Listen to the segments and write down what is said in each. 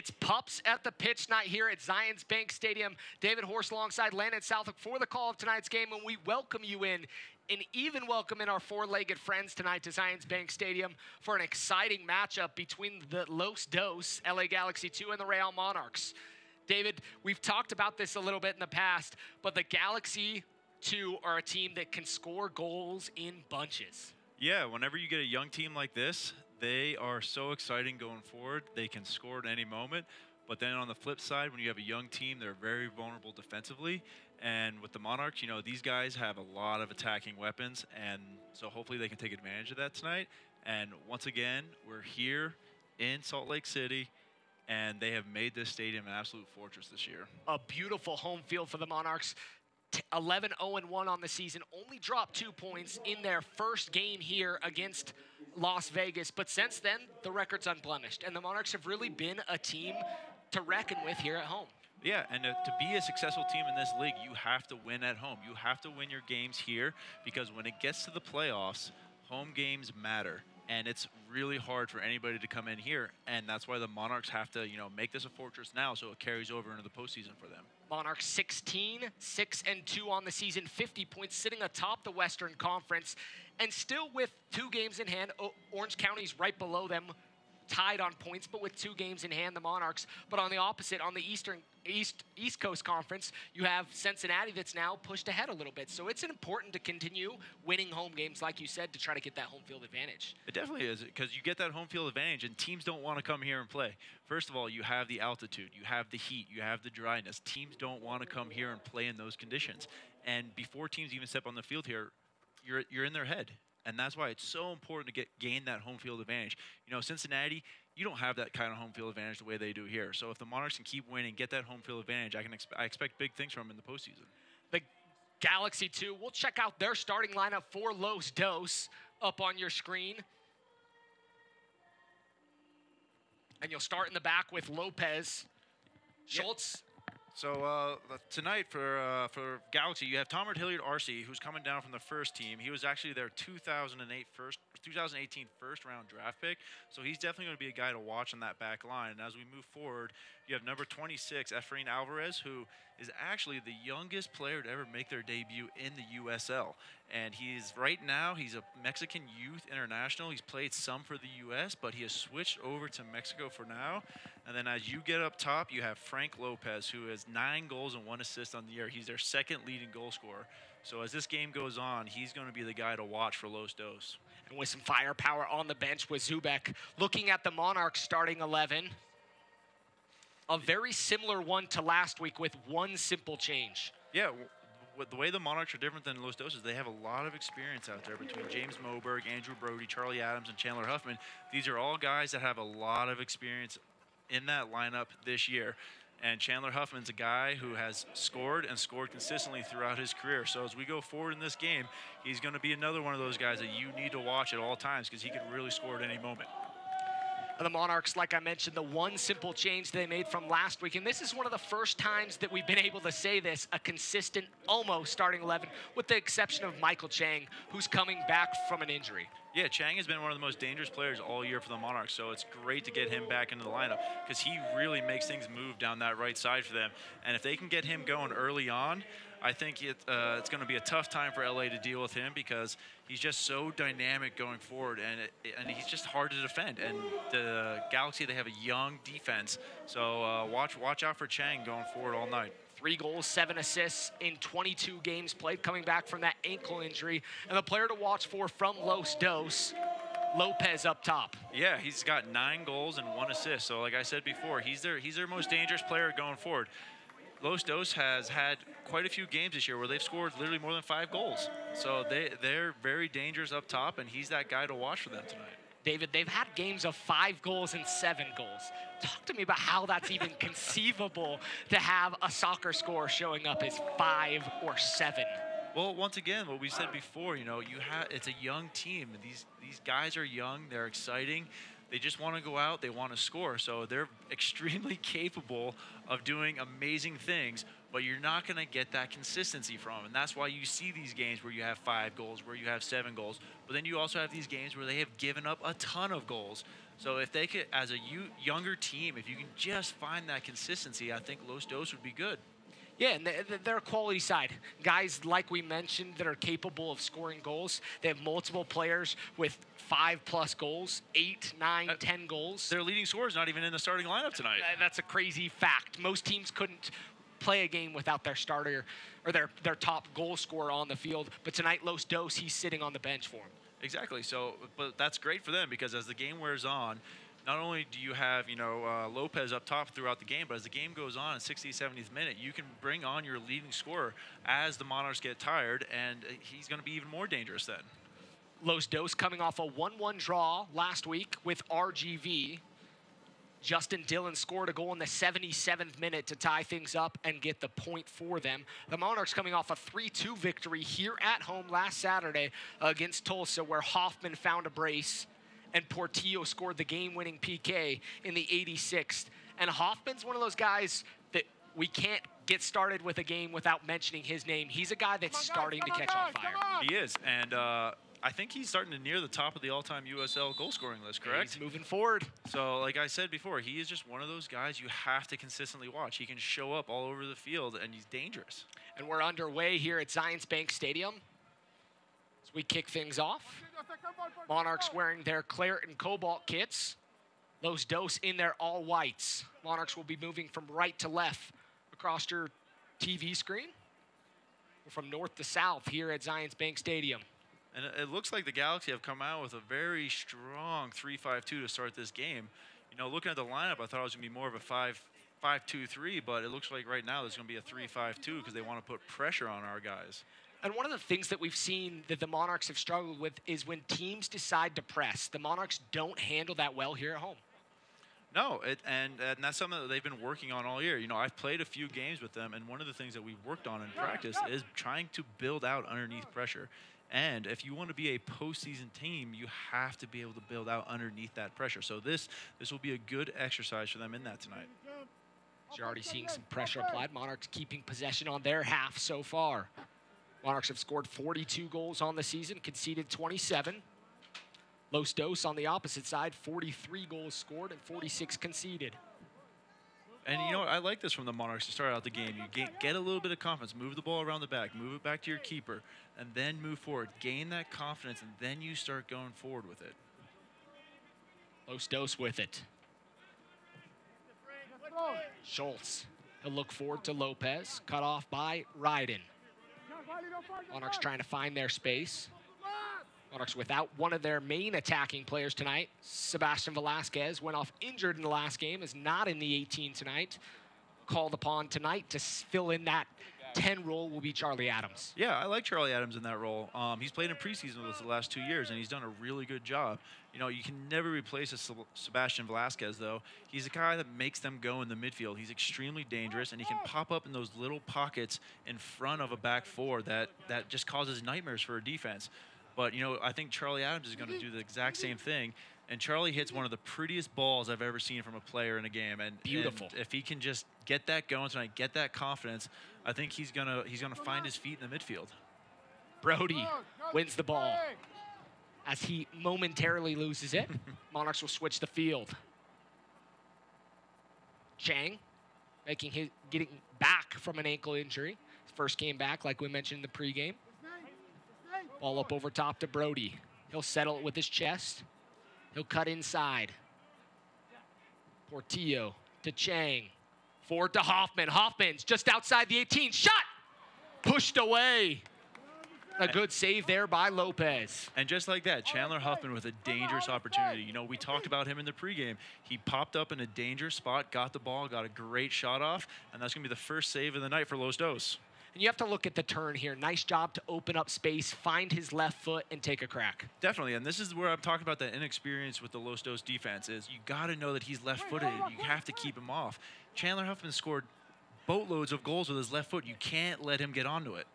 It's Pups at the pitch night here at Zions Bank Stadium. David Horst alongside Landon Southwick for the call of tonight's game, and we welcome you in, and even welcome in our four-legged friends tonight to Zions Bank Stadium for an exciting matchup between the Los Dos, LA Galaxy 2, and the Real Monarchs. David, we've talked about this a little bit in the past, but the Galaxy 2 are a team that can score goals in bunches. Yeah, whenever you get a young team like this, they are so exciting going forward. They can score at any moment. But then on the flip side, when you have a young team, they're very vulnerable defensively. And with the Monarchs, you know, these guys have a lot of attacking weapons. And so hopefully they can take advantage of that tonight. And once again, we're here in Salt Lake City, and they have made this stadium an absolute fortress this year. A beautiful home field for the Monarchs. 11-0-1 on the season, only dropped 2 points in their first game here against Las Vegas, but since then, the record's unblemished, and the Monarchs have really been a team to reckon with here at home. Yeah, and to be a successful team in this league, you have to win at home. You have to win your games here, because when it gets to the playoffs, home games matter. And it's really hard for anybody to come in here, and that's why the Monarchs have to, you know, make this a fortress now so it carries over into the postseason for them. Monarchs 16, 6-2 on the season, 50 points, sitting atop the Western Conference, and still with 2 games in hand. Orange County's right below them, tied on points, but with 2 games in hand, the Monarchs. But on the opposite, on the East Coast Conference, you have Cincinnati that's now pushed ahead a little bit. So it's important to continue winning home games, like you said, to try to get that home field advantage. It definitely is, because you get that home field advantage, and teams don't want to come here and play. First of all, you have the altitude, you have the heat, you have the dryness. Teams don't want to come here and play in those conditions. And before teams even step on the field here, you're in their head. And that's why it's so important to gain that home field advantage. You know, Cincinnati, you don't have that kind of home field advantage the way they do here. So if the Monarchs can keep winning, get that home field advantage, I expect big things from them in the postseason. The Galaxy 2, we'll check out their starting lineup for Los Dos up on your screen. And you'll start in the back with Lopez. Schultz. Yeah. So tonight for Galaxy, you have Tomer Hilliard RC, who's coming down from the first team. He was actually their 2018 first-round draft pick, so he's definitely going to be a guy to watch on that back line. And as we move forward, you have number 26, Efrain Alvarez, who is actually the youngest player to ever make their debut in the USL. And right now, he's a Mexican youth international. He's played some for the U.S., but he has switched over to Mexico for now. And then as you get up top, you have Frank Lopez, who has 9 goals and 1 assist on the year. He's their second leading goal scorer. So as this game goes on, he's going to be the guy to watch for Los Dos. And with some firepower on the bench with Zubek. Looking at the Monarchs starting 11, a very similar one to last week with one simple change. Yeah, the way the Monarchs are different than Los Dos is they have a lot of experience out there between James Moberg, Andrew Brody, Charlie Adams, and Chandler Huffman. These are all guys that have a lot of experience in that lineup this year. And Chandler Huffman's a guy who has scored and scored consistently throughout his career. So as we go forward in this game, he's going to be another one of those guys that you need to watch at all times, because he can really score at any moment. The Monarchs, like I mentioned, the one simple change they made from last week, and this is one of the first times that we've been able to say this, a consistent almost starting 11, with the exception of Michael Chang, who's coming back from an injury. Yeah, Chang has been one of the most dangerous players all year for the Monarchs, so it's great to get him back into the lineup, because he really makes things move down that right side for them. And if they can get him going early on, I think it's going to be a tough time for LA to deal with him, because he's just so dynamic going forward, and he's just hard to defend. And the Galaxy, they have a young defense, so watch out for Chang going forward all night. 3 goals, 7 assists in 22 games played, coming back from that ankle injury. And the player to watch for from Los Dos, Lopez up top. Yeah, he's got 9 goals and 1 assist. So like I said before, he's their most dangerous player going forward. Los Dos has had quite a few games this year where they've scored literally more than 5 goals. So they're very dangerous up top, and he's that guy to watch for them tonight. David, they've had games of 5 goals and 7 goals. Talk to me about how that's even conceivable to have a soccer score showing up as 5 or 7. Well, once again, what we said before, you know, it's a young team. These guys are young, they're exciting. They just want to go out, they want to score. So they're extremely capable of doing amazing things but you're not going to get that consistency from him. And that's why you see these games where you have 5 goals, where you have 7 goals. But then you also have these games where they have given up a ton of goals. So if they could, as a younger team, if you can just find that consistency, I think Los Dos would be good. Yeah, and they're a quality side. Guys, like we mentioned, that are capable of scoring goals. They have multiple players with 5+ goals, 8, 9, 10 goals. Their leading scorer is not even in the starting lineup tonight. That's a crazy fact. Most teams couldn't play a game without their starter or their top goal scorer on the field. But tonight, Los Dos, he's sitting on the bench for him. Exactly. So, but that's great for them because as the game wears on, not only do you have, Lopez up top throughout the game, but as the game goes on in 60th, 70th minute, you can bring on your leading scorer as the Monarchs get tired, and he's going to be even more dangerous then. Los Dos coming off a 1-1 draw last week with RGV. Justin Dillon scored a goal in the 77th minute to tie things up and get the point for them. The Monarchs coming off a 3-2 victory here at home last Saturday against Tulsa, where Hoffman found a brace and Portillo scored the game-winning PK in the 86th. And Hoffman's one of those guys that we can't get started with a game without mentioning his name. He's a guy that's starting to catch on fire. He is, and I think he's starting to near the top of the all-time USL goal-scoring list, correct? He's moving forward. So, like I said before, he is just one of those guys you have to consistently watch. He can show up all over the field, and he's dangerous. And we're underway here at Zions Bank Stadium as we kick things off. Monarchs wearing their claret and cobalt kits. Los Dos in their all whites. Monarchs will be moving from right to left across your TV screen. We're from north to south here at Zions Bank Stadium. And it looks like the Galaxy have come out with a very strong 3-5-2 to start this game. Looking at the lineup, I thought it was going to be more of a 5-2-3, but it looks like right now there's going to be a 3-5-2 because they want to put pressure on our guys. And one of the things that we've seen that the Monarchs have struggled with is when teams decide to press. The Monarchs don't handle that well here at home. No, and that's something that they've been working on all year. I've played a few games with them, and one of the things that we've worked on in practice is trying to build out underneath pressure. And if you want to be a postseason team, you have to be able to build out underneath that pressure. So this will be a good exercise for them in that tonight. You're already seeing some pressure applied. Monarchs keeping possession on their half so far. Monarchs have scored 42 goals on the season, conceded 27. Los Dos on the opposite side, 43 goals scored and 46 conceded. And you know what? I like this from the Monarchs to start out the game. You get a little bit of confidence, move the ball around the back, move it back to your keeper, and then move forward. Gain that confidence, and then you start going forward with it. Los Dos with it. Schultz. He'll look forward to Lopez. Cut off by Ryden. Monarchs trying to find their space. Monarchs without one of their main attacking players tonight. Sebastian Velasquez went off injured in the last game, is not in the 18 tonight. Called upon tonight to fill in that 10 role will be Charlie Adams. Yeah, I like Charlie Adams in that role. He's played in preseason with us the last 2 years, and he's done a really good job. You can never replace a Sebastian Velasquez, though. He's a guy that makes them go in the midfield. He's extremely dangerous, and he can pop up in those little pockets in front of a back four that just causes nightmares for a defense. But, I think Charlie Adams is going to do the exact same thing. And Charlie hits one of the prettiest balls I've ever seen from a player in a game. And beautiful. And if he can just get that going tonight, get that confidence, I think he's gonna find his feet in the midfield. Brody wins the ball as he momentarily loses it. Monarchs will switch the field. Chang getting back from an ankle injury. His first game back, like we mentioned in the pregame. Ball up over top to Brody. He'll settle it with his chest. He'll cut inside. Portillo to Chang. Forward to Hoffman. Hoffman's just outside the 18. Shot! Pushed away. A good save there by Lopez. And just like that, Chandler Huffman with a dangerous opportunity. We talked about him in the pregame. He popped up in a dangerous spot, got the ball, got a great shot off, and that's going to be the first save of the night for Los Dos. And you have to look at the turn here. Nice job to open up space, find his left foot, and take a crack. Definitely, and this is where I'm talking about that inexperience with the Los Dos defense is you got to know that he's left-footed. You have to keep him off. Chandler Huffman scored boatloads of goals with his left foot. You can't let him get onto it.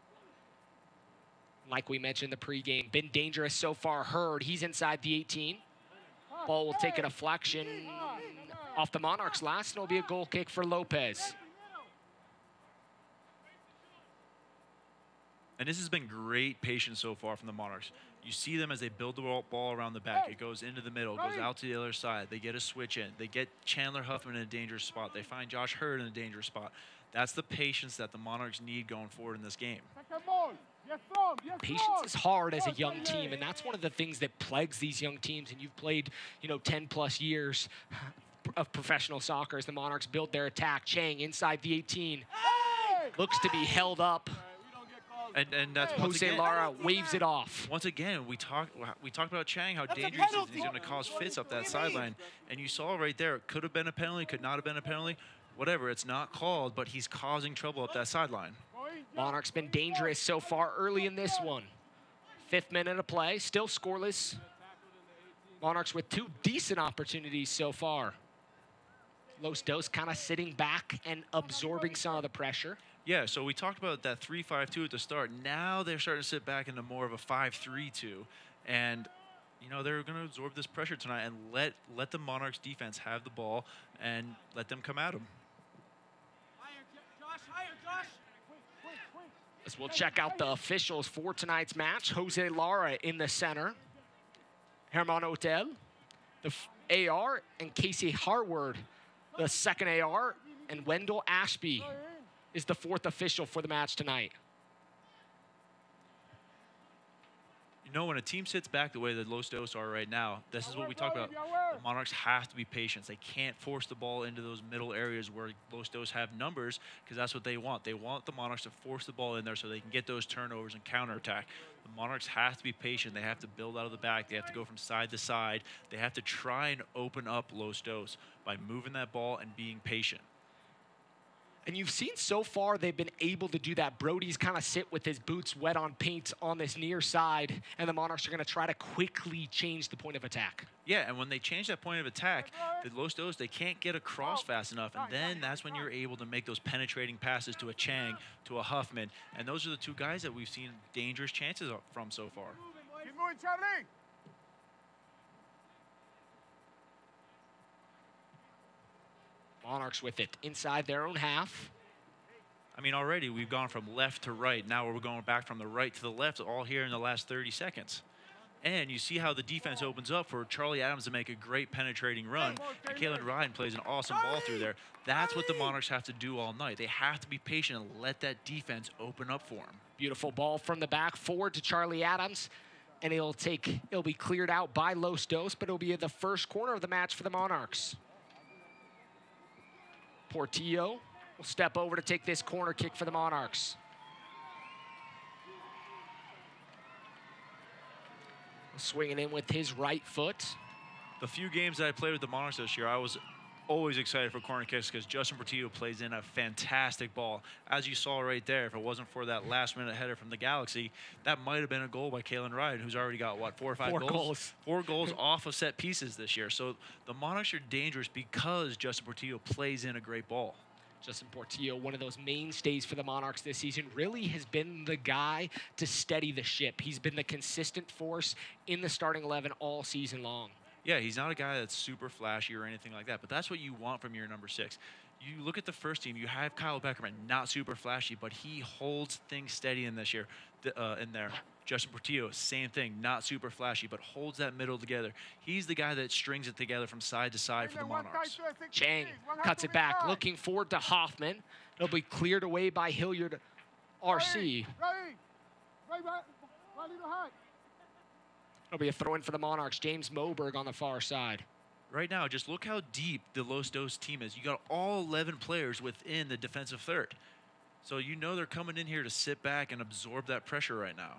Like we mentioned in the pregame, been dangerous so far. Hurd, he's inside the 18. Ball will take a deflection off the Monarchs last, and it'll be a goal kick for Lopez. And this has been great patience so far from the Monarchs. You see them as they build the ball around the back. It goes into the middle, goes out to the other side. They get a switch in. They get Chandler Huffman in a dangerous spot. They find Josh Hurd in a dangerous spot. That's the patience that the Monarchs need going forward in this game. Patience is hard as a young team, and that's one of the things that plagues these young teams. And you've played, 10-plus years of professional soccer as the Monarchs build their attack. Chang inside the 18. Looks to be held up. And that's Jose Lara waves it off. Once again, we talked about Chang, how dangerous he is. He's going to cause fits up that sideline. And you saw right there, it could have been a penalty, could not have been a penalty. Whatever, it's not called, but he's causing trouble up that sideline. Monarchs been dangerous so far early in this one. 5th minute of play, still scoreless. Monarchs with 2 decent opportunities so far. Los Dos kind of sitting back and absorbing some of the pressure. Yeah, so we talked about that 3-5-2 at the start. Now they're starting to sit back into more of a 5-3-2. And, they're going to absorb this pressure tonight and let the Monarchs defense have the ball and let them come at them. As we'll check out the officials for tonight's match. Jose Lara in the center. Herman Hotel, the AR, and Casey Harward, the 2nd AR, and Wendell Ashby is the 4th official for the match tonight. When a team sits back the way that Los Dos are right now, this is what we talk about. The Monarchs have to be patient. They can't force the ball into those middle areas where Los Dos have numbers, because that's what they want. They want the Monarchs to force the ball in there so they can get those turnovers and counterattack. The Monarchs have to be patient. They have to build out of the back. They have to go from side to side. They have to try and open up Los Dos by moving that ball and being patient. And you've seen so far they've been able to do that. Brody's kind of sit with his boots wet on paint on this near side, and the Monarchs are going to try to quickly change the point of attack. Yeah, and when they change that point of attack, the Los Dos, they can't get across fast enough, and then that's when you're able to make those penetrating passes to a Chang, to a Huffman, and those are the 2 guys that we've seen dangerous chances from so far. Keep moving, Charlie. Monarchs with it inside their own half. I mean, already we've gone from left to right. Now we're going back from the right to the left, all here in the last 30 seconds. And you see how the defense opens up for Charlie Adams to make a great penetrating run. And Kalen Ryan plays an awesome ball through there. That's what the Monarchs have to do all night. They have to be patient and let that defense open up for them. Beautiful ball from the back forward to Charlie Adams. And it'll be cleared out by Los Dos, but it'll be at the first corner of the match for the Monarchs. Portillo will step over to take this corner kick for the Monarchs. Swinging in with his right foot. The few games that I played with the Monarchs this year, I was always excited for corner kicks because Justin Portillo plays in a fantastic ball. As you saw right there, if it wasn't for that last-minute header from the Galaxy, that might have been a goal by Kalen Ryan, who's already got, what, 4 or 5 goals? 4 goals off of set pieces this year. So the Monarchs are dangerous because Justin Portillo plays in a great ball. Justin Portillo, one of those mainstays for the Monarchs this season, really has been the guy to steady the ship. He's been the consistent force in the starting 11 all season long. Yeah, he's not a guy that's super flashy or anything like that, but that's what you want from your number 6. You look at the first team, you have Kyle Beckerman, not super flashy, but he holds things steady in this year, in there. Justin Portillo, same thing, not super flashy, but holds that middle together. He's the guy that strings it together from side to side for the Monarchs. Chang cuts it back, looking forward to Hoffman. It'll be cleared away by Hilliard RC. It'll be a throw-in for the Monarchs. James Moberg on the far side. Right now, just look how deep the Los Dos team is. You got all 11 players within the defensive third. So you know they're coming in here to sit back and absorb that pressure right now.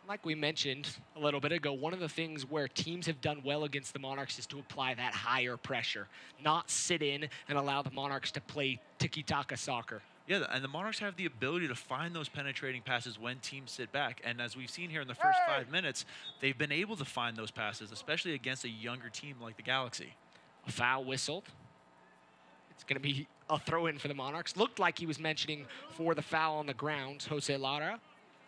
Like we mentioned a little bit ago, one of the things where teams have done well against the Monarchs is to apply that higher pressure, not sit in and allow the Monarchs to play tiki-taka soccer. Yeah, and the Monarchs have the ability to find those penetrating passes when teams sit back. And as we've seen here in the first 5 minutes, they've been able to find those passes, especially against a younger team like the Galaxy. A foul whistled. It's going to be a throw-in for the Monarchs. Looked like he was mentioning for the foul on the ground, Jose Lara.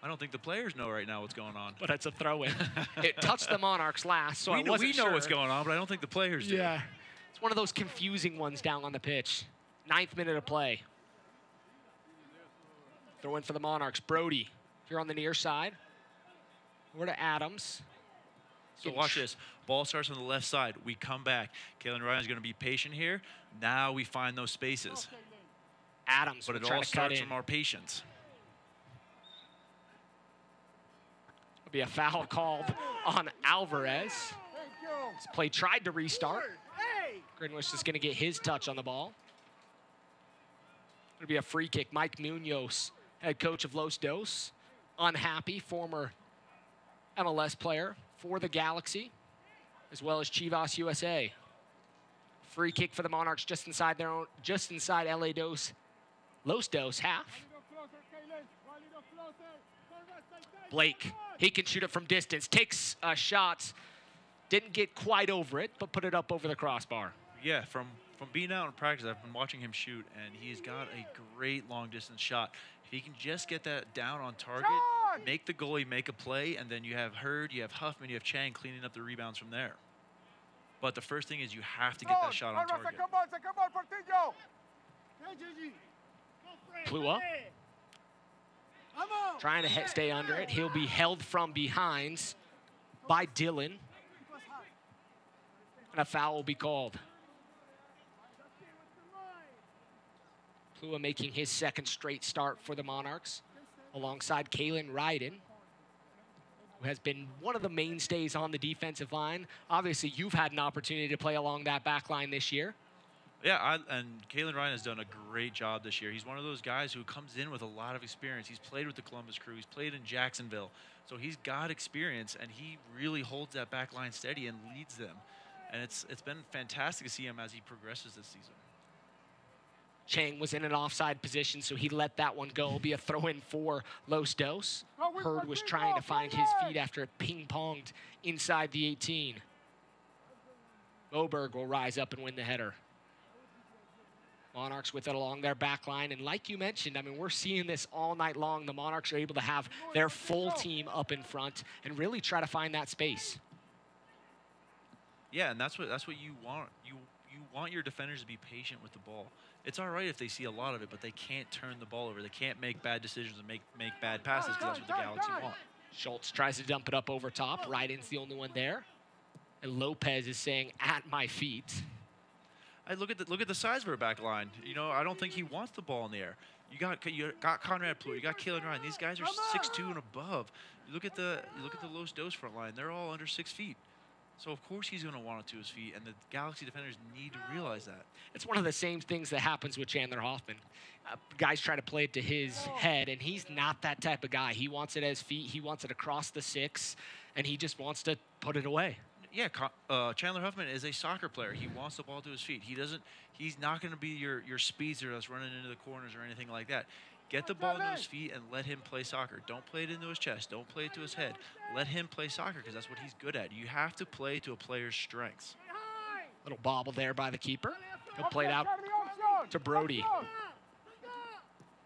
I don't think the players know right now what's going on. But it's a throw-in. It touched the Monarchs last, so we know what's going on, but I don't think the players do. Yeah. It's one of those confusing ones down on the pitch. 9th minute of play. Throw in for the Monarchs. Brody here on the near side. Over to Adams. So watch this. Ball starts on the left side. We come back. Kalen Ryan's going to be patient here. Now we find those spaces. Adams But will it try all to cut starts in. from our patience. There'll be a foul called on Alvarez. This play tried to restart. Greenwich is going to get his touch on the ball. It'll be a free kick. Mike Munoz, head coach of Los Dos, unhappy, former MLS player for the Galaxy, as well as Chivas USA. Free kick for the Monarchs just inside their own, just inside Los Dos half. Blake, he can shoot it from distance, takes a shot, didn't get quite over it, but put it up over the crossbar. Yeah, from being out in practice, I've been watching him shoot, and he's got a great long-distance shot. If he can just get that down on target, make the goalie make a play, and then you have Hurd, you have Huffman, you have Chang cleaning up the rebounds from there. But the first thing is you have to get that shot on target. Plua trying to stay under it. He'll be held from behind by Dylan. And a foul will be called. Plua making his second straight start for the Monarchs, alongside Kalen Ryden, who has been one of the mainstays on the defensive line. Obviously, you've had an opportunity to play along that back line this year. Yeah, and Kalen Ryan has done a great job this year. He's one of those guys who comes in with a lot of experience. He's played with the Columbus Crew. He's played in Jacksonville. So he's got experience, and he really holds that back line steady and leads them. And it's been fantastic to see him as he progresses this season. Chang was in an offside position, so he let that one go. It'll be a throw-in for Los Dos. Hurd was trying to find his feet after it ping-ponged inside the 18. Moberg will rise up and win the header. Monarchs with it along their back line. And like you mentioned, I mean, we're seeing this all night long. The Monarchs are able to have their full team up in front and really try to find that space. Yeah, and that's what you want. You want your defenders to be patient with the ball. It's all right if they see a lot of it, but they can't turn the ball over. They can't make bad decisions and make bad passes, because that's what the Galaxy want. Schultz tries to dump it up over top. Ryden's the only one there. And Lopez is saying, at my feet. I look at the size of our back line. You know, I don't think he wants the ball in the air. You got Conrad Plua, you got Kalen Ryan. These guys are 6'2" and above. You look at the Los Dos front line. They're all under 6 feet. So of course he's going to want it to his feet, and the Galaxy defenders need to realize that. It's one of the same things that happens with Chandler Hoffman. Guys try to play it to his head, and he's not that type of guy. He wants it at his feet. He wants it across the 6, and he just wants to put it away. Yeah, Chandler Huffman is a soccer player. He wants the ball to his feet. He's not going to be your speedster that's running into the corners or anything like that. Get the ball into his feet and let him play soccer. Don't play it into his chest. Don't play it to his head. Let him play soccer, because that's what he's good at. You have to play to a player's strengths. Little bobble there by the keeper. He'll play it out to Brody.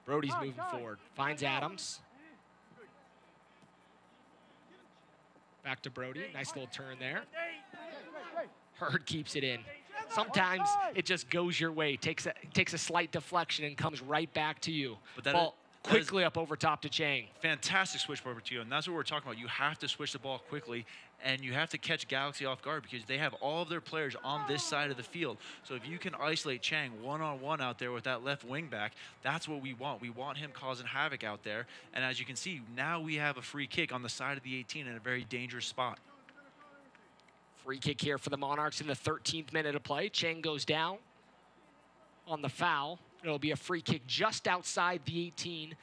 Brody's moving forward. Finds Adams. Back to Brody. Nice little turn there. Hurd keeps it in. Sometimes it just goes your way. Takes a slight deflection and comes right back to you. But that ball quickly up over top to Chang. Fantastic switch over to you, and that's what we're talking about. You have to switch the ball quickly, and you have to catch Galaxy off guard, because they have all of their players on this side of the field. So if you can isolate Chang one-on-one out there with that left wing back, that's what we want. We want him causing havoc out there. And as you can see, now we have a free kick on the side of the 18 in a very dangerous spot. Free kick here for the Monarchs in the 13th minute of play. Chang goes down on the foul. It'll be a free kick just outside the 18,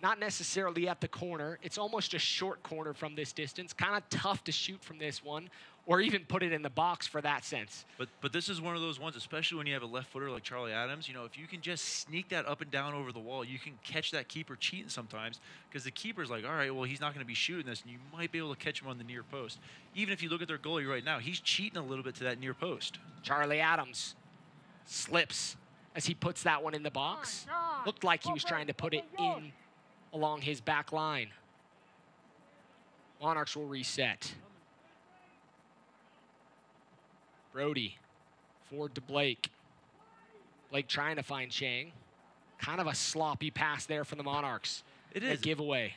not necessarily at the corner. It's almost a short corner from this distance. Kind of tough to shoot from this one, or even put it in the box for that sense. But this is one of those ones, especially when you have a left footer like Charlie Adams. You know, if you can just sneak that up and down over the wall, you can catch that keeper cheating sometimes, because the keeper's like, all right, well, he's not going to be shooting this, and you might be able to catch him on the near post. Even if you look at their goalie right now, he's cheating a little bit to that near post. Charlie Adams slips as he puts that one in the box. Looked like he was trying to put it in along his back line. Monarchs will reset. Brody, forward to Blake. Blake trying to find Chang. Kind of a sloppy pass there for the Monarchs. It is a giveaway.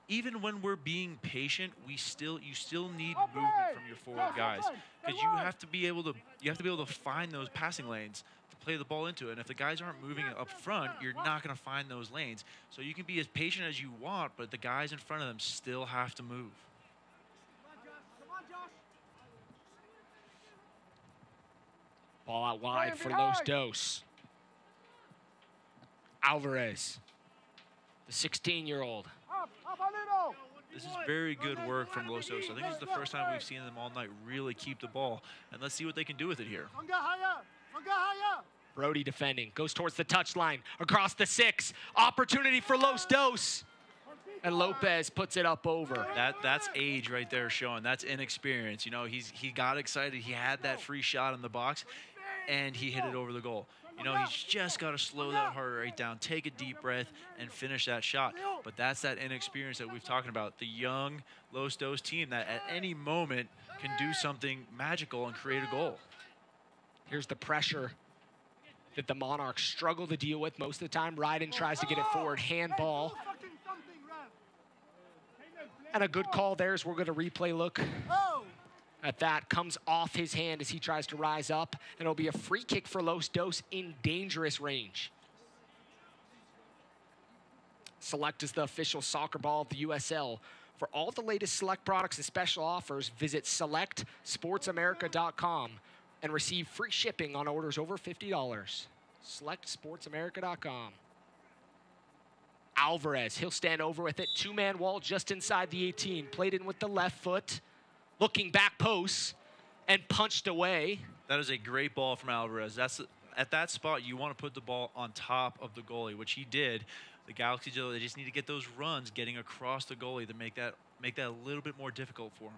Even when we're being patient, you still need movement from your forward guys, because you have to be able to find those passing lanes to play the ball into it. And if the guys aren't moving up front, you're not going to find those lanes. So you can be as patient as you want, but the guys in front of them still have to move. Ball out wide for Los Dos. Alvarez, the 16-year-old. This is very good work from Los Dos. I think this is the first time we've seen them all night really keep the ball. And let's see what they can do with it here. Brody defending, goes towards the touchline, across the 6. Opportunity for Los Dos. And Lopez puts it up over. That's age right there showing. That's inexperience. You know, he got excited. He had that free shot in the box, and he hit it over the goal. You know, he's just got to slow that heart rate down, take a deep breath, and finish that shot. But that's that inexperience that we've talking about. The young Los Dos team that at any moment can do something magical and create a goal. Here's the pressure that the Monarchs struggle to deal with most of the time. Ryden tries to get it forward, handball. And a good call there as we're going to replay look at that. Comes off his hand as he tries to rise up. And it'll be a free kick for Los Dos in dangerous range. Select is the official soccer ball of the USL. For all the latest Select products and special offers, visit selectsportsamerica.com and receive free shipping on orders over $50. Selectsportsamerica.com. Alvarez, he'll stand over with it. Two-man wall just inside the 18. Played in with the left foot. Looking back post and punched away. That is a great ball from Alvarez. At that spot, you want to put the ball on top of the goalie, which he did. The Galaxy, they just need to get those runs getting across the goalie to make that a little bit more difficult for him.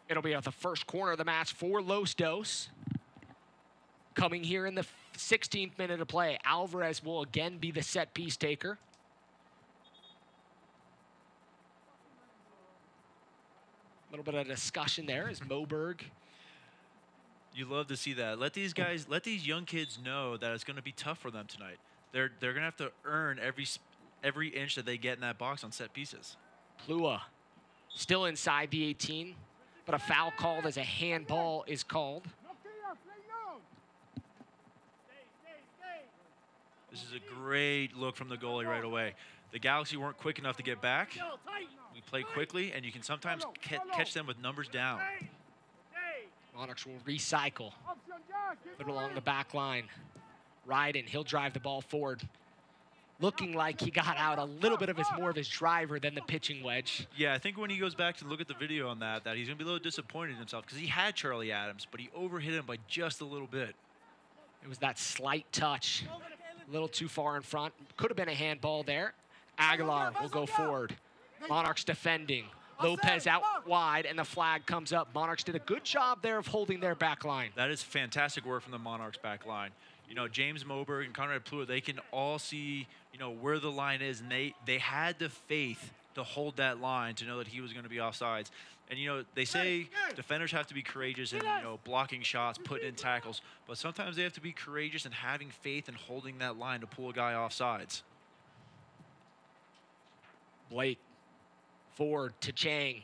It'll be at the first corner of the match for Los Dos. Coming here in the 16th minute of play, Alvarez will again be the set piece taker. A little bit of discussion there as Moberg. You love to see that. Let these young kids know that it's going to be tough for them tonight. They're going to have to earn every inch that they get in that box on set pieces. Plua still inside the 18, but a foul called as a handball is called. This is a great look from the goalie right away. The Galaxy weren't quick enough to get back. We play quickly, and you can sometimes catch them with numbers down. Monarchs will recycle. Put it along the back line. Ryden, he'll drive the ball forward. Looking like he got out a little bit of more of his driver than the pitching wedge. Yeah, I think when he goes back to look at the video on that he's going to be a little disappointed in himself because he had Charlie Adams, but he overhit him by just a little bit. It was that slight touch. A little too far in front. Could have been a handball there. Aguilar will go forward. Monarchs defending. Lopez out wide, and the flag comes up. Monarchs did a good job there of holding their back line. That is fantastic work from the Monarchs back line. You know, James Moberg and Conrad Plua, they can all see, you know, where the line is, and they had the faith to hold that line to know that he was going to be offsides. And, you know, they say defenders have to be courageous in, you know, blocking shots, putting in tackles, but sometimes they have to be courageous in having faith and holding that line to pull a guy offsides. Blake forward to Chang.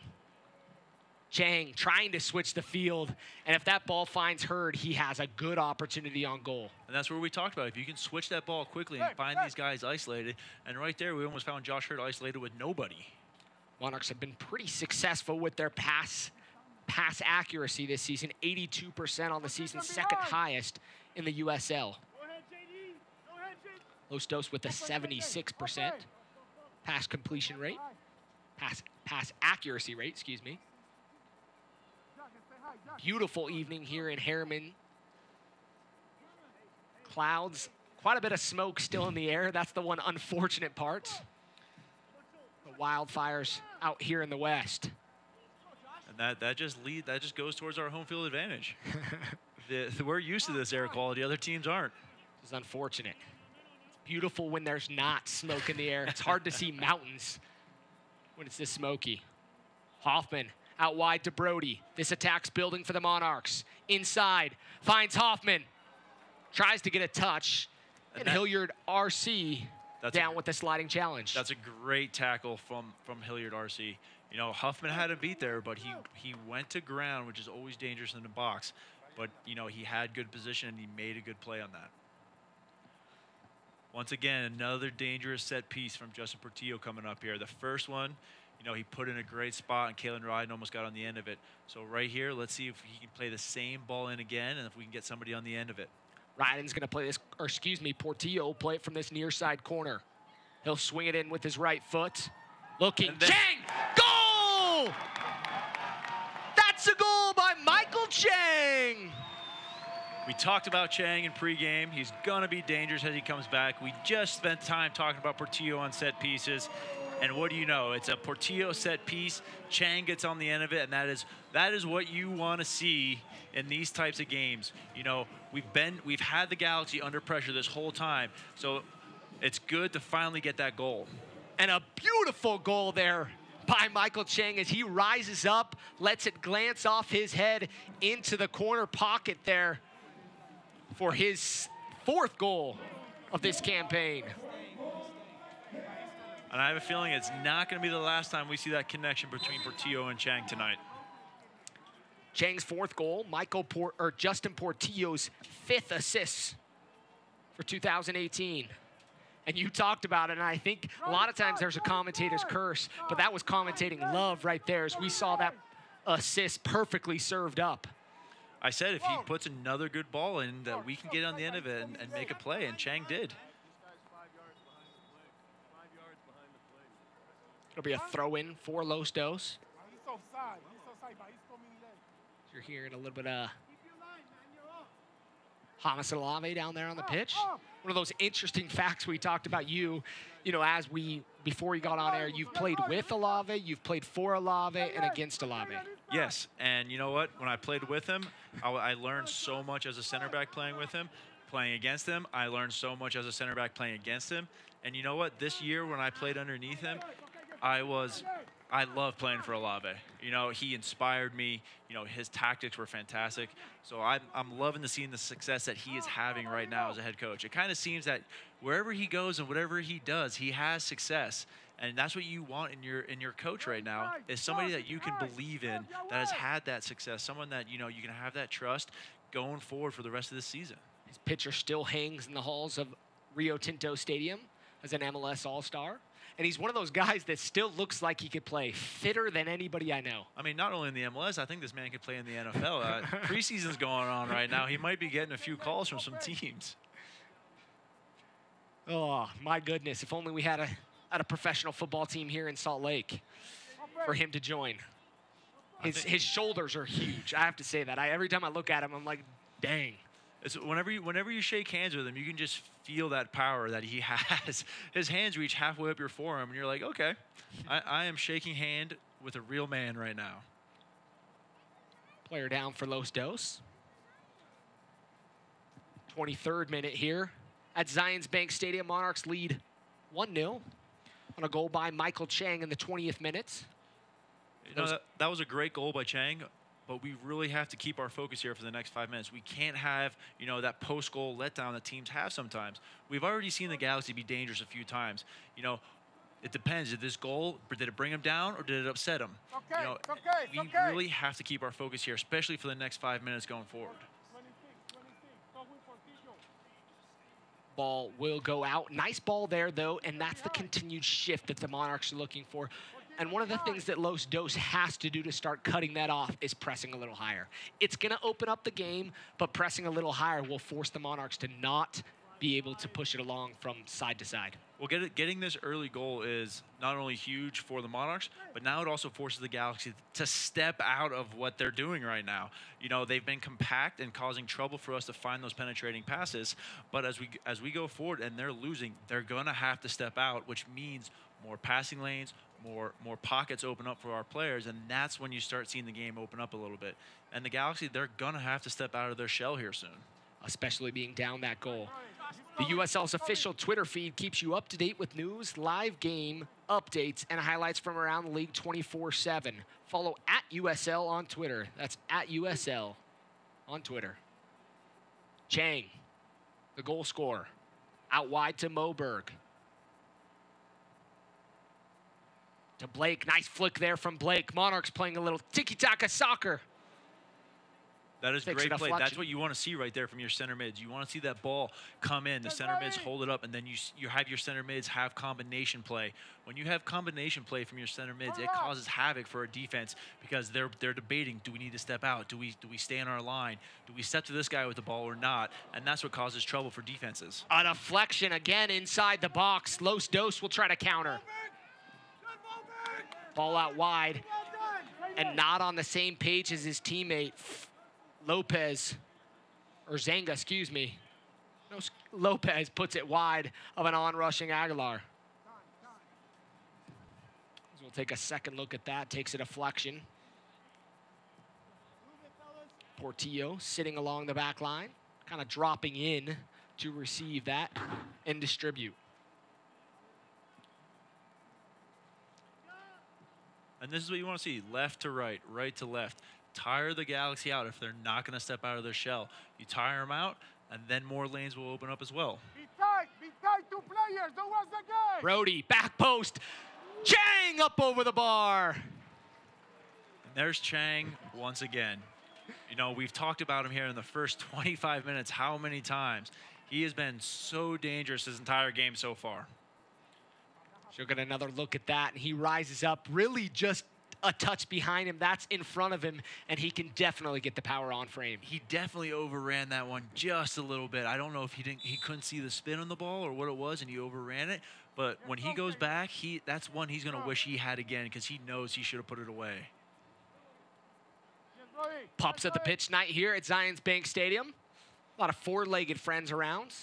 Chang trying to switch the field, and if that ball finds Hurd, he has a good opportunity on goal. And that's where we talked about. If you can switch that ball quickly and find these guys isolated, and right there we almost found Josh Hurd isolated with nobody. Monarchs have been pretty successful with their pass accuracy this season. 82% on the season, second highest in the USL. Los Dos with a 76% pass completion rate. Pass accuracy rate, excuse me. Beautiful evening here in Harriman. Clouds, quite a bit of smoke still in the air. That's the one unfortunate part. The wildfires out here in the west. And that just goes towards our home field advantage. We're used to this air quality. Other teams aren't. It's unfortunate. It's beautiful when there's not smoke in the air. It's hard to see mountains when it's this smoky. Hoffman out wide to Brody. This attack's building for the Monarchs. Inside, finds Hoffman. Tries to get a touch. And Hilliard RC down with the sliding challenge. That's a great tackle from Hilliard RC. You know, Huffman had a beat there, but he went to ground, which is always dangerous in the box. But, you know, he had good position, and he made a good play on that. Once again, another dangerous set piece from Justin Portillo coming up here. The first one, you know, he put in a great spot, and Kalen Ryan almost got on the end of it. So right here, let's see if he can play the same ball in again, and if we can get somebody on the end of it. Ryden's going to play this, or excuse me, Portillo will play it from this near side corner. He'll swing it in with his right foot. Looking, Chang, goal! That's a goal by Michael Chang. We talked about Chang in pregame. He's going to be dangerous as he comes back. We just spent time talking about Portillo on set pieces. And what do you know? It's a Portillo set piece. Chang gets on the end of it, and that is what you want to see in these types of games. You know, we've had the Galaxy under pressure this whole time, so it's good to finally get that goal. And a beautiful goal there by Michael Chang as he rises up, lets it glance off his head into the corner pocket there for his 4th goal of this campaign. And I have a feeling it's not going to be the last time we see that connection between Portillo and Chang tonight. Chang's 4th goal, Justin Portillo's 5th assist for 2018. And you talked about it, and I think a lot of times there's a commentator's curse, but that was commentating love right there as we saw that assist perfectly served up. I said if he puts another good ball in, that we can get on the end of it and make a play, and Chang did. It'll be a throw-in for Los Dos. You're hearing a little bit of Hamas Olave down there on the pitch. One of those interesting facts we talked about you know, before you got on air, you've played with Olave, you've played for Olave, and against Olave. Yes, and you know what? When I played with him, I learned so much as a center back playing with him. Playing against him, I learned so much as a center back playing against him. And you know what? This year when I played underneath him, I love playing for Olave. You know, he inspired me. You know, his tactics were fantastic. So I'm loving to see the success that he is having right now as a head coach. It kind of seems that wherever he goes and whatever he does, he has success. And that's what you want in your coach right now, is somebody that you can believe in, that has had that success, someone that, you know, you can have that trust going forward for the rest of the season. His picture still hangs in the halls of Rio Tinto Stadium as an MLS All-Star. And he's one of those guys that still looks like he could play, fitter than anybody I know. I mean, not only in the MLS, I think this man could play in the NFL. Preseason's going on right now. He might be getting a few calls from some teams. Oh, my goodness. If only we had a professional football team here in Salt Lake for him to join. His shoulders are huge. I have to say that. Every time I look at him, I'm like, dang. It's whenever you shake hands with him, you can just feel that power that he has. His hands reach halfway up your forearm, and you're like, okay, I am shaking hand with a real man right now. Player down for Los Dos. 23rd minute here at Zions Bank Stadium. Monarchs lead 1-0 on a goal by Michael Chang in the 20th minute. You know, that was a great goal by Chang. But we really have to keep our focus here for the next 5 minutes. We can't have, you know, that post-goal letdown that teams have sometimes. We've already seen the Galaxy be dangerous a few times. You know, it depends. Did this goal, did it bring them down or did it upset them? Okay, you know, we really have to keep our focus here, especially for the next 5 minutes going forward. Ball will go out. Nice ball there, though, and that's the continued shift that the Monarchs are looking for. And one of the things that Los Dos has to do to start cutting that off is pressing a little higher. It's going to open up the game, but pressing a little higher will force the Monarchs to not be able to push it along from side to side. Well, getting this early goal is not only huge for the Monarchs, but now it also forces the Galaxy to step out of what they're doing right now. You know, they've been compact and causing trouble for us to find those penetrating passes. But as we go forward and they're losing, they're going to have to step out, which means more passing lanes, more pockets open up for our players, and that's when you start seeing the game open up a little bit. And the Galaxy, they're going to have to step out of their shell here soon. Especially being down that goal. The USL's official Twitter feed keeps you up to date with news, live game updates, and highlights from around the league 24/7. Follow @USL on Twitter. That's @USL on Twitter. Chang, the goal scorer. Out wide to Moberg. To Blake. Nice flick there from Blake. Monarchs playing a little tiki-taka soccer. That is Takes great it play. deflection. That's what you want to see right there from your center mids. You want to see that ball come in, the center mids hold it up, and then you have your center mids have combination play. When you have combination play from your center mids, it causes havoc for a defense because they're debating, do we need to step out? Do we stay in our line? Do we step to this guy with the ball or not? And that's what causes trouble for defenses. A deflection again inside the box. Los Dos will try to counter. Ball out wide and not on the same page as his teammate. Lopez, or Zenga, excuse me. No, Lopez puts it wide of an on-rushing Aguilar. We'll take a second look at that. Takes a deflection. Portillo sitting along the back line, kind of dropping in to receive that and distribute. And this is what you want to see, left to right, right to left. Tire the Galaxy out if they're not going to step out of their shell. You tire them out, and then more lanes will open up as well. Be tight, two players, don't rush the game. Brody, back post. Chang up over the bar. And there's Chang once again. You know, we've talked about him here in the first 25 minutes how many times. He has been so dangerous his entire game so far. She'll get another look at that, and he rises up really just a touch behind him. That's in front of him, and he can definitely get the power on frame. He definitely overran that one just a little bit. I don't know if he couldn't see the spin on the ball or what it was, and he overran it. But when he goes back, that's one he's going to wish he had again because he knows he should have put it away. Pops at the pitch night here at Zions Bank Stadium. A lot of four-legged friends around.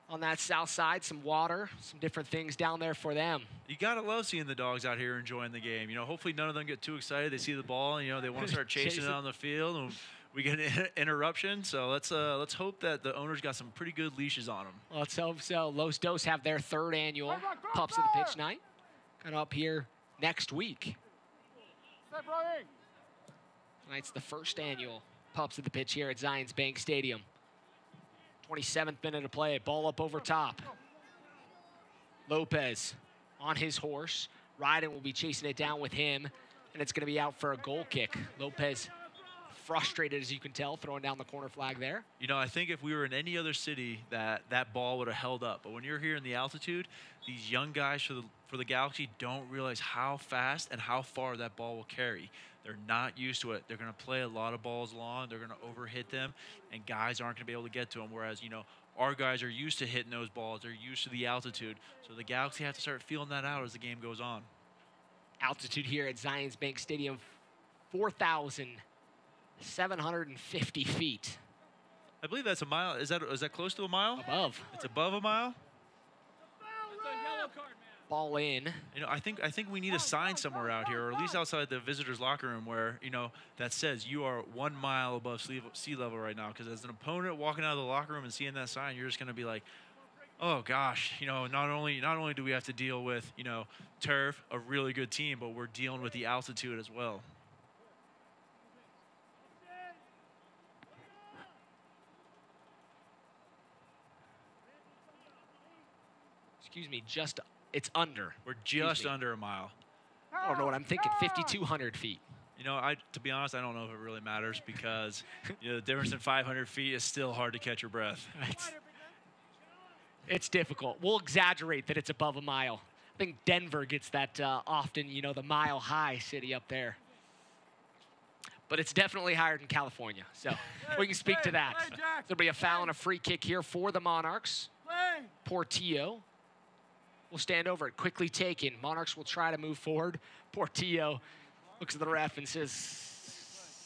On that south side, some water, some different things down there for them. You gotta love seeing the dogs out here enjoying the game. You know, hopefully none of them get too excited. They see the ball, and you know they want to start chasing it on the field, and we get an interruption. So let's hope that the owners got some pretty good leashes on them. Let's hope so. Los Dos have their third annual Pups of the Pitch night, kind of up here next week. Tonight's the first annual Pups of the Pitch here at Zions Bank Stadium. 27th minute of play, ball up over top. Lopez on his horse. Ryden will be chasing it down with him, and it's going to be out for a goal kick. Lopez frustrated, as you can tell, throwing down the corner flag there. You know, I think if we were in any other city, that ball would have held up. But when you're here in the altitude, these young guys for the Galaxy don't realize how fast and how far that ball will carry. They're not used to it. They're going to play a lot of balls long. They're going to overhit them, and guys aren't going to be able to get to them. Whereas, you know, our guys are used to hitting those balls. They're used to the altitude. So the Galaxy have to start feeling that out as the game goes on. Altitude here at Zions Bank Stadium, 4,750 feet. I believe that's a mile. Is that close to a mile? Above. It's above a mile? Ball in. You know, I think we need a sign somewhere out here, or at least outside the visitors' locker room, where, you know, that says you are 1 mile above sea level right now. Because as an opponent walking out of the locker room and seeing that sign, you're just going to be like, oh gosh, you know, not only do we have to deal with, you know, turf, a really good team, but we're dealing with the altitude as well. Excuse me, it's under. We're just under a mile. I don't know what I'm thinking, 5,200 feet. You know, to be honest, I don't know if it really matters because you know, the difference in 500 feet is still hard to catch your breath. It's difficult. We'll exaggerate that it's above a mile. I think Denver gets that often, you know, the mile-high city up there. But it's definitely higher than California, so we can speak to that. There'll be a foul and a free kick here for the Monarchs. Portillo will stand over it, quickly taken. Monarchs will try to move forward. Portillo looks at the ref and says,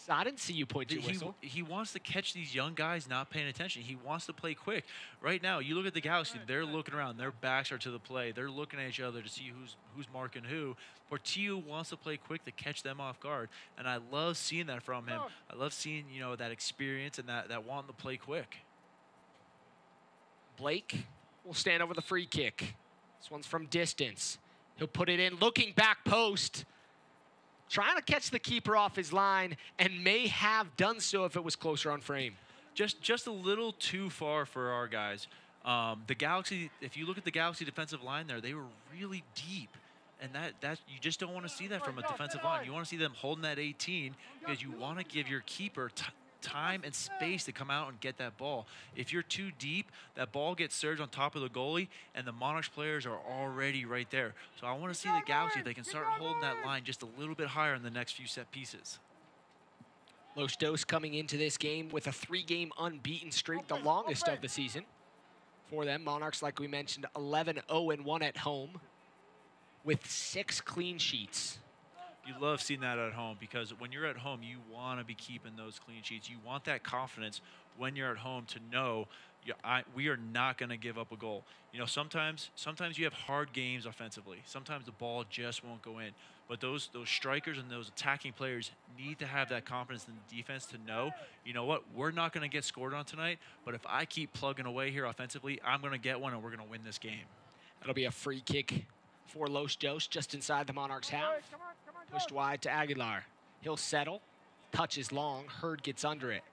I didn't see you point your whistle. He wants to catch these young guys not paying attention. He wants to play quick. Right now, you look at the Galaxy, they're looking around. Their backs are to the play. They're looking at each other to see who's marking who. Portillo wants to play quick to catch them off guard, and I love seeing that from him. I love seeing, you know, that experience and that wanting to play quick. Blake will stand over the free kick. This one's from distance. He'll put it in, looking back post. Trying to catch the keeper off his line, and may have done so if it was closer on frame. Just a little too far for our guys. The Galaxy, if you look at the Galaxy defensive line there, they were really deep. And that you just don't want to see that from a defensive line. You want to see them holding that 18 because you want to give your keeper time and space to come out and get that ball. If you're too deep, that ball gets surged on top of the goalie, and the Monarchs players are already right there. So I want to see the Galaxy, if they can start holding that line just a little bit higher in the next few set pieces. Los Dos coming into this game with a 3-game unbeaten streak, the longest of the season. For them, Monarchs, like we mentioned, 11-0-1 at home with 6 clean sheets. You love seeing that at home because when you're at home, you want to be keeping those clean sheets. You want that confidence when you're at home to know we are not going to give up a goal. You know, sometimes you have hard games offensively. Sometimes the ball just won't go in. But those strikers and those attacking players need to have that confidence in the defense to know, you know what, we're not going to get scored on tonight, but if I keep plugging away here offensively, I'm going to get one and we're going to win this game. That'll be a free kick for Los Dos just inside the Monarchs half. Pushed wide to Aguilar. He'll settle. Touches long. Hurd gets under it.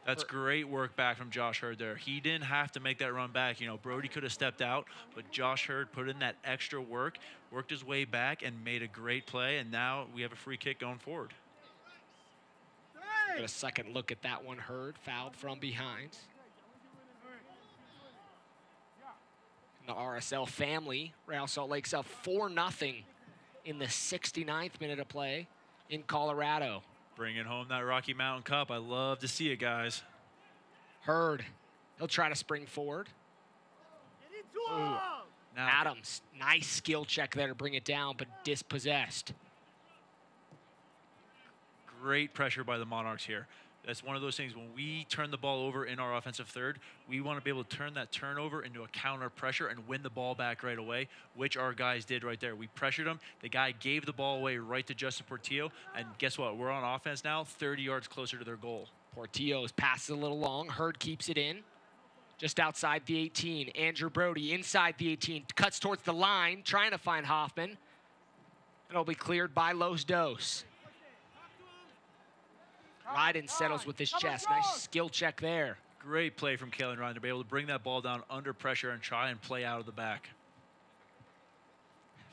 That's great work back from Josh Hurd there. He didn't have to make that run back. You know, Brody could have stepped out, but Josh Hurd put in that extra work, worked his way back, and made a great play, and now we have a free kick going forward. Get a second look at that one. Hurd fouled from behind. The RSL family, Real Salt Lake's up 4-0 in the 69th minute of play in Colorado. Bringing home that Rocky Mountain Cup. I love to see it, guys. Hurd, he'll try to spring forward. Ooh. Adams, nice skill check there to bring it down, but dispossessed. Great pressure by the Monarchs here. That's one of those things, when we turn the ball over in our offensive third, we want to be able to turn that turnover into a counter pressure and win the ball back right away, which our guys did right there. We pressured him. The guy gave the ball away right to Justin Portillo, and guess what? We're on offense now, 30 yards closer to their goal. Portillo's passes a little long. Hurd keeps it in. Just outside the 18. Andrew Brody inside the 18. Cuts towards the line, trying to find Hoffman. It'll be cleared by Los Dos. Ryden settles with his chest. Nice skill check there. Great play from Kalen Ryden to be able to bring that ball down under pressure and try and play out of the back.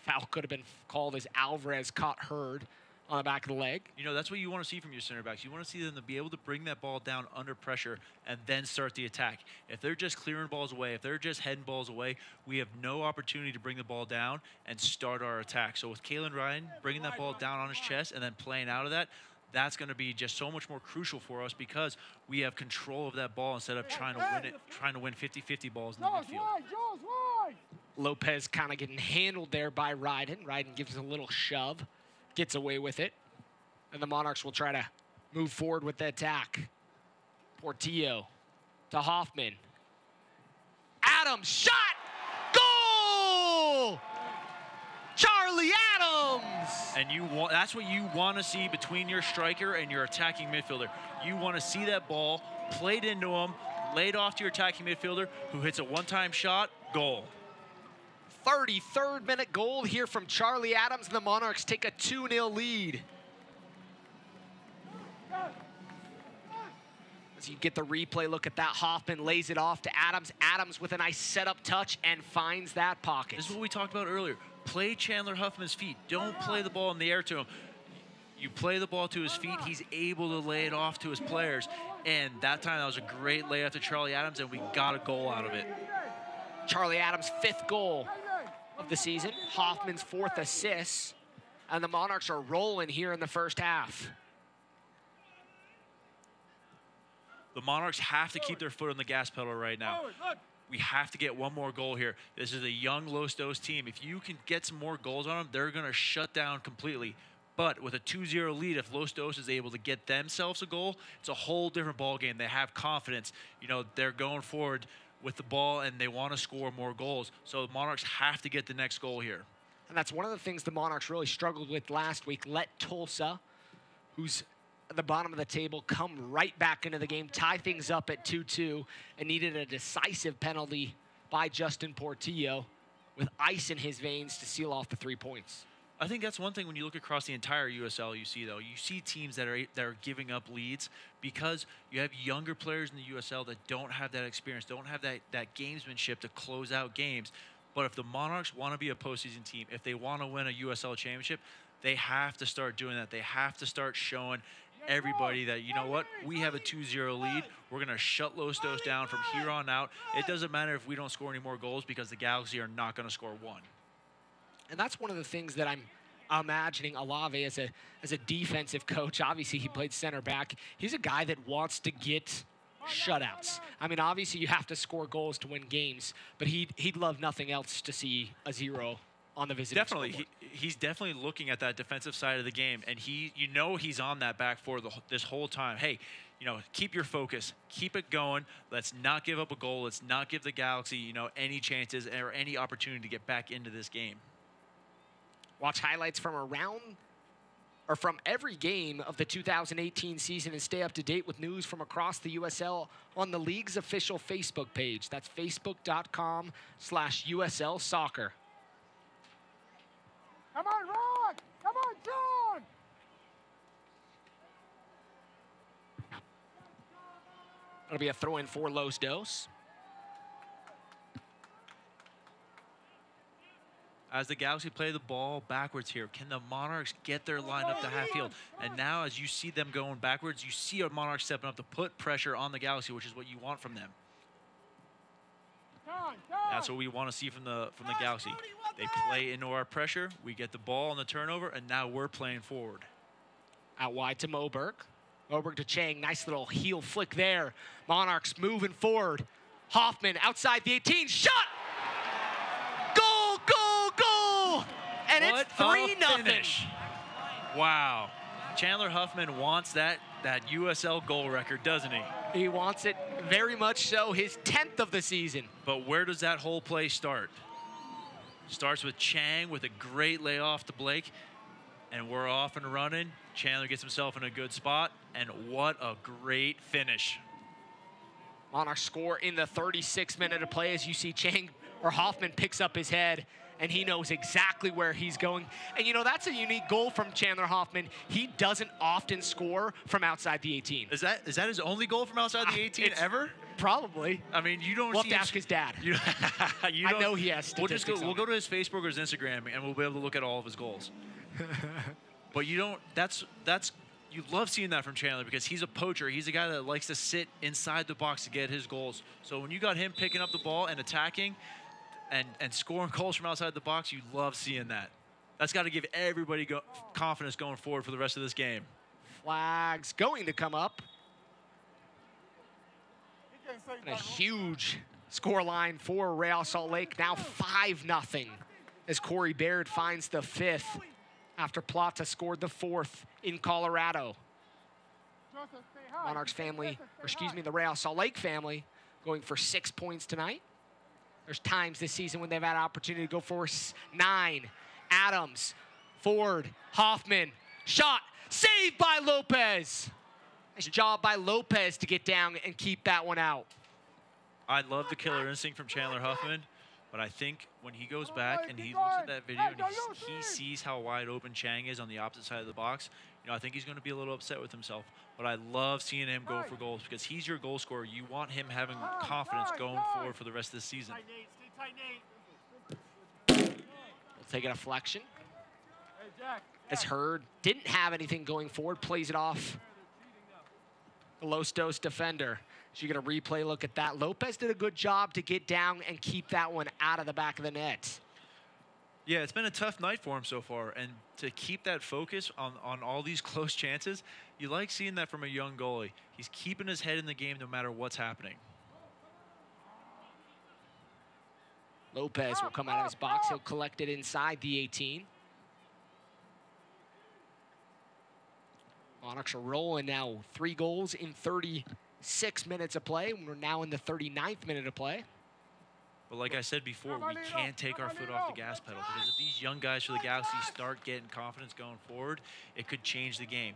Foul could have been called as Alvarez caught Hurd on the back of the leg. You know, that's what you want to see from your center backs. You want to see them to be able to bring that ball down under pressure and then start the attack. If they're just clearing balls away, if they're just heading balls away, we have no opportunity to bring the ball down and start our attack. So with Kalen Ryden bringing that ball down on his chest and then playing out of that, that's going to be just so much more crucial for us because we have control of that ball instead of trying to win 50-50 balls in the midfield. Lopez kind of getting handled there by Ryden. Ryden gives a little shove, gets away with it, and the Monarchs will try to move forward with the attack. Portillo to Hoffman. Adams, shot! Goal! Charlie Adams! And that's what you want to see between your striker and your attacking midfielder. You want to see that ball played into him, laid off to your attacking midfielder, who hits a one-time shot, goal. 33rd minute goal here from Charlie Adams, and the Monarchs take a 2-0 lead. As you get the replay look at that, Hoffman lays it off to Adams. Adams with a nice setup touch and finds that pocket. This is what we talked about earlier. Play Chandler Huffman's feet. Don't play the ball in the air to him. You play the ball to his feet, he's able to lay it off to his players. And that time, that was a great layup to Charlie Adams, and we got a goal out of it. Charlie Adams' 5th goal of the season, Hoffman's 4th assist, and the Monarchs are rolling here in the first half. The Monarchs have to keep their foot on the gas pedal right now. We have to get one more goal here. This is a young Los Dos team. If you can get some more goals on them, they're going to shut down completely. But with a 2-0 lead, if Los Dos is able to get themselves a goal, it's a whole different ball game. They have confidence. You know, they're going forward with the ball, and they want to score more goals. So the Monarchs have to get the next goal here. And that's one of the things the Monarchs really struggled with last week. Let Tulsa, who's at the bottom of the table, come right back into the game, tie things up at 2-2, and needed a decisive penalty by Justin Portillo with ice in his veins to seal off the 3 points. I think that's one thing when you look across the entire USL, you see, though. You see teams that are giving up leads because you have younger players in the USL that don't have that experience, don't have that gamesmanship to close out games. But if the Monarchs want to be a postseason team, if they want to win a USL championship, they have to start doing that. They have to start showing everybody that, you know what, we have a 2-0 lead. We're going to shut Los Dos down from here on out. It doesn't matter if we don't score any more goals because the Galaxy are not going to score one. And that's one of the things that I'm imagining Olave as a defensive coach. Obviously, he played center back. He's a guy that wants to get shutouts. I mean, obviously, you have to score goals to win games, but he'd love nothing else to see a 0 on the visiting Definitely. He's definitely looking at that defensive side of the game, and he's on that back four this whole time. Hey, keep your focus. Keep it going. Let's not give up a goal. Let's not give the Galaxy, any chances or any opportunity to get back into this game. Watch highlights from every game of the 2018 season and stay up to date with news from across the USL on the league's official Facebook page. That's facebook.com/USL Soccer. Come on, Ron! Come on, John! It'll be a throw-in for Los Dos. As the Galaxy play the ball backwards here, can the Monarchs get their line up to half field? And now as you see them going backwards, you see a Monarchs stepping up to put pressure on the Galaxy, which is what you want from them. That's what we want to see from the Galaxy. They play into our pressure, we get the ball on the turnover, and now we're playing forward. Out wide to Moberg. Moberg to Chang, nice little heel flick there. Monarchs moving forward. Hoffman outside the 18, shot! Goal, goal, goal! And what it's 3-0. Wow. Chandler Huffman wants that USL goal record, doesn't he? He wants it very much so, his 10th of the season. But where does that whole play start? Starts with Chang with a great layoff to Blake, and we're off and running. Chandler gets himself in a good spot, and what a great finish. Monarchs score in the 36th minute of play as you see Hoffman picks up his head, and he knows exactly where he's going. And that's a unique goal from Chandler Hoffman. He doesn't often score from outside the 18. Is that his only goal from outside the 18 ever? Probably. I mean, you don't. We'll have to ask his dad. I know he has statistics. We'll go to his Facebook or his Instagram, and we'll be able to look at all of his goals. But you don't. You love seeing that from Chandler because he's a poacher. He's a guy that likes to sit inside the box to get his goals. So when you got him picking up the ball and attacking, and scoring goals from outside the box, you love seeing that. That's got to give everybody confidence going forward for the rest of this game. Flags going to come up. And a huge scoreline for Real Salt Lake, now 5-0 as Corey Baird finds the 5th after Plata scored the 4th in Colorado. Monarchs family, the Real Salt Lake family going for 6 points tonight. There's times this season when they've had an opportunity to go for 9. Adams, Ford, Hoffman, shot, saved by Lopez. Nice job by Lopez to get down and keep that one out. I love the killer instinct from Chandler Huffman, but I think when he goes back and he looks at that video and he sees how wide open Chang is on the opposite side of the box, I think he's going to be a little upset with himself. But I love seeing him go for goals because he's your goal scorer. You want him having confidence going forward for the rest of the season. We'll take a deflection. As Hurd didn't have anything going forward, plays it off the Los Dos defender. So you're going to replay look at that. Lopez did a good job to get down and keep that one out of the back of the net. Yeah, it's been a tough night for him so far, and to keep that focus on all these close chances, you like seeing that from a young goalie. He's keeping his head in the game no matter what's happening. Lopez will come out of his box. He'll collect it inside the 18. Monarchs are rolling now. 3 goals in 36 minutes of play. We're now in the 39th minute of play. But like I said before, we can't take our foot off the gas pedal because if these young guys for the Galaxy start getting confidence going forward, it could change the game.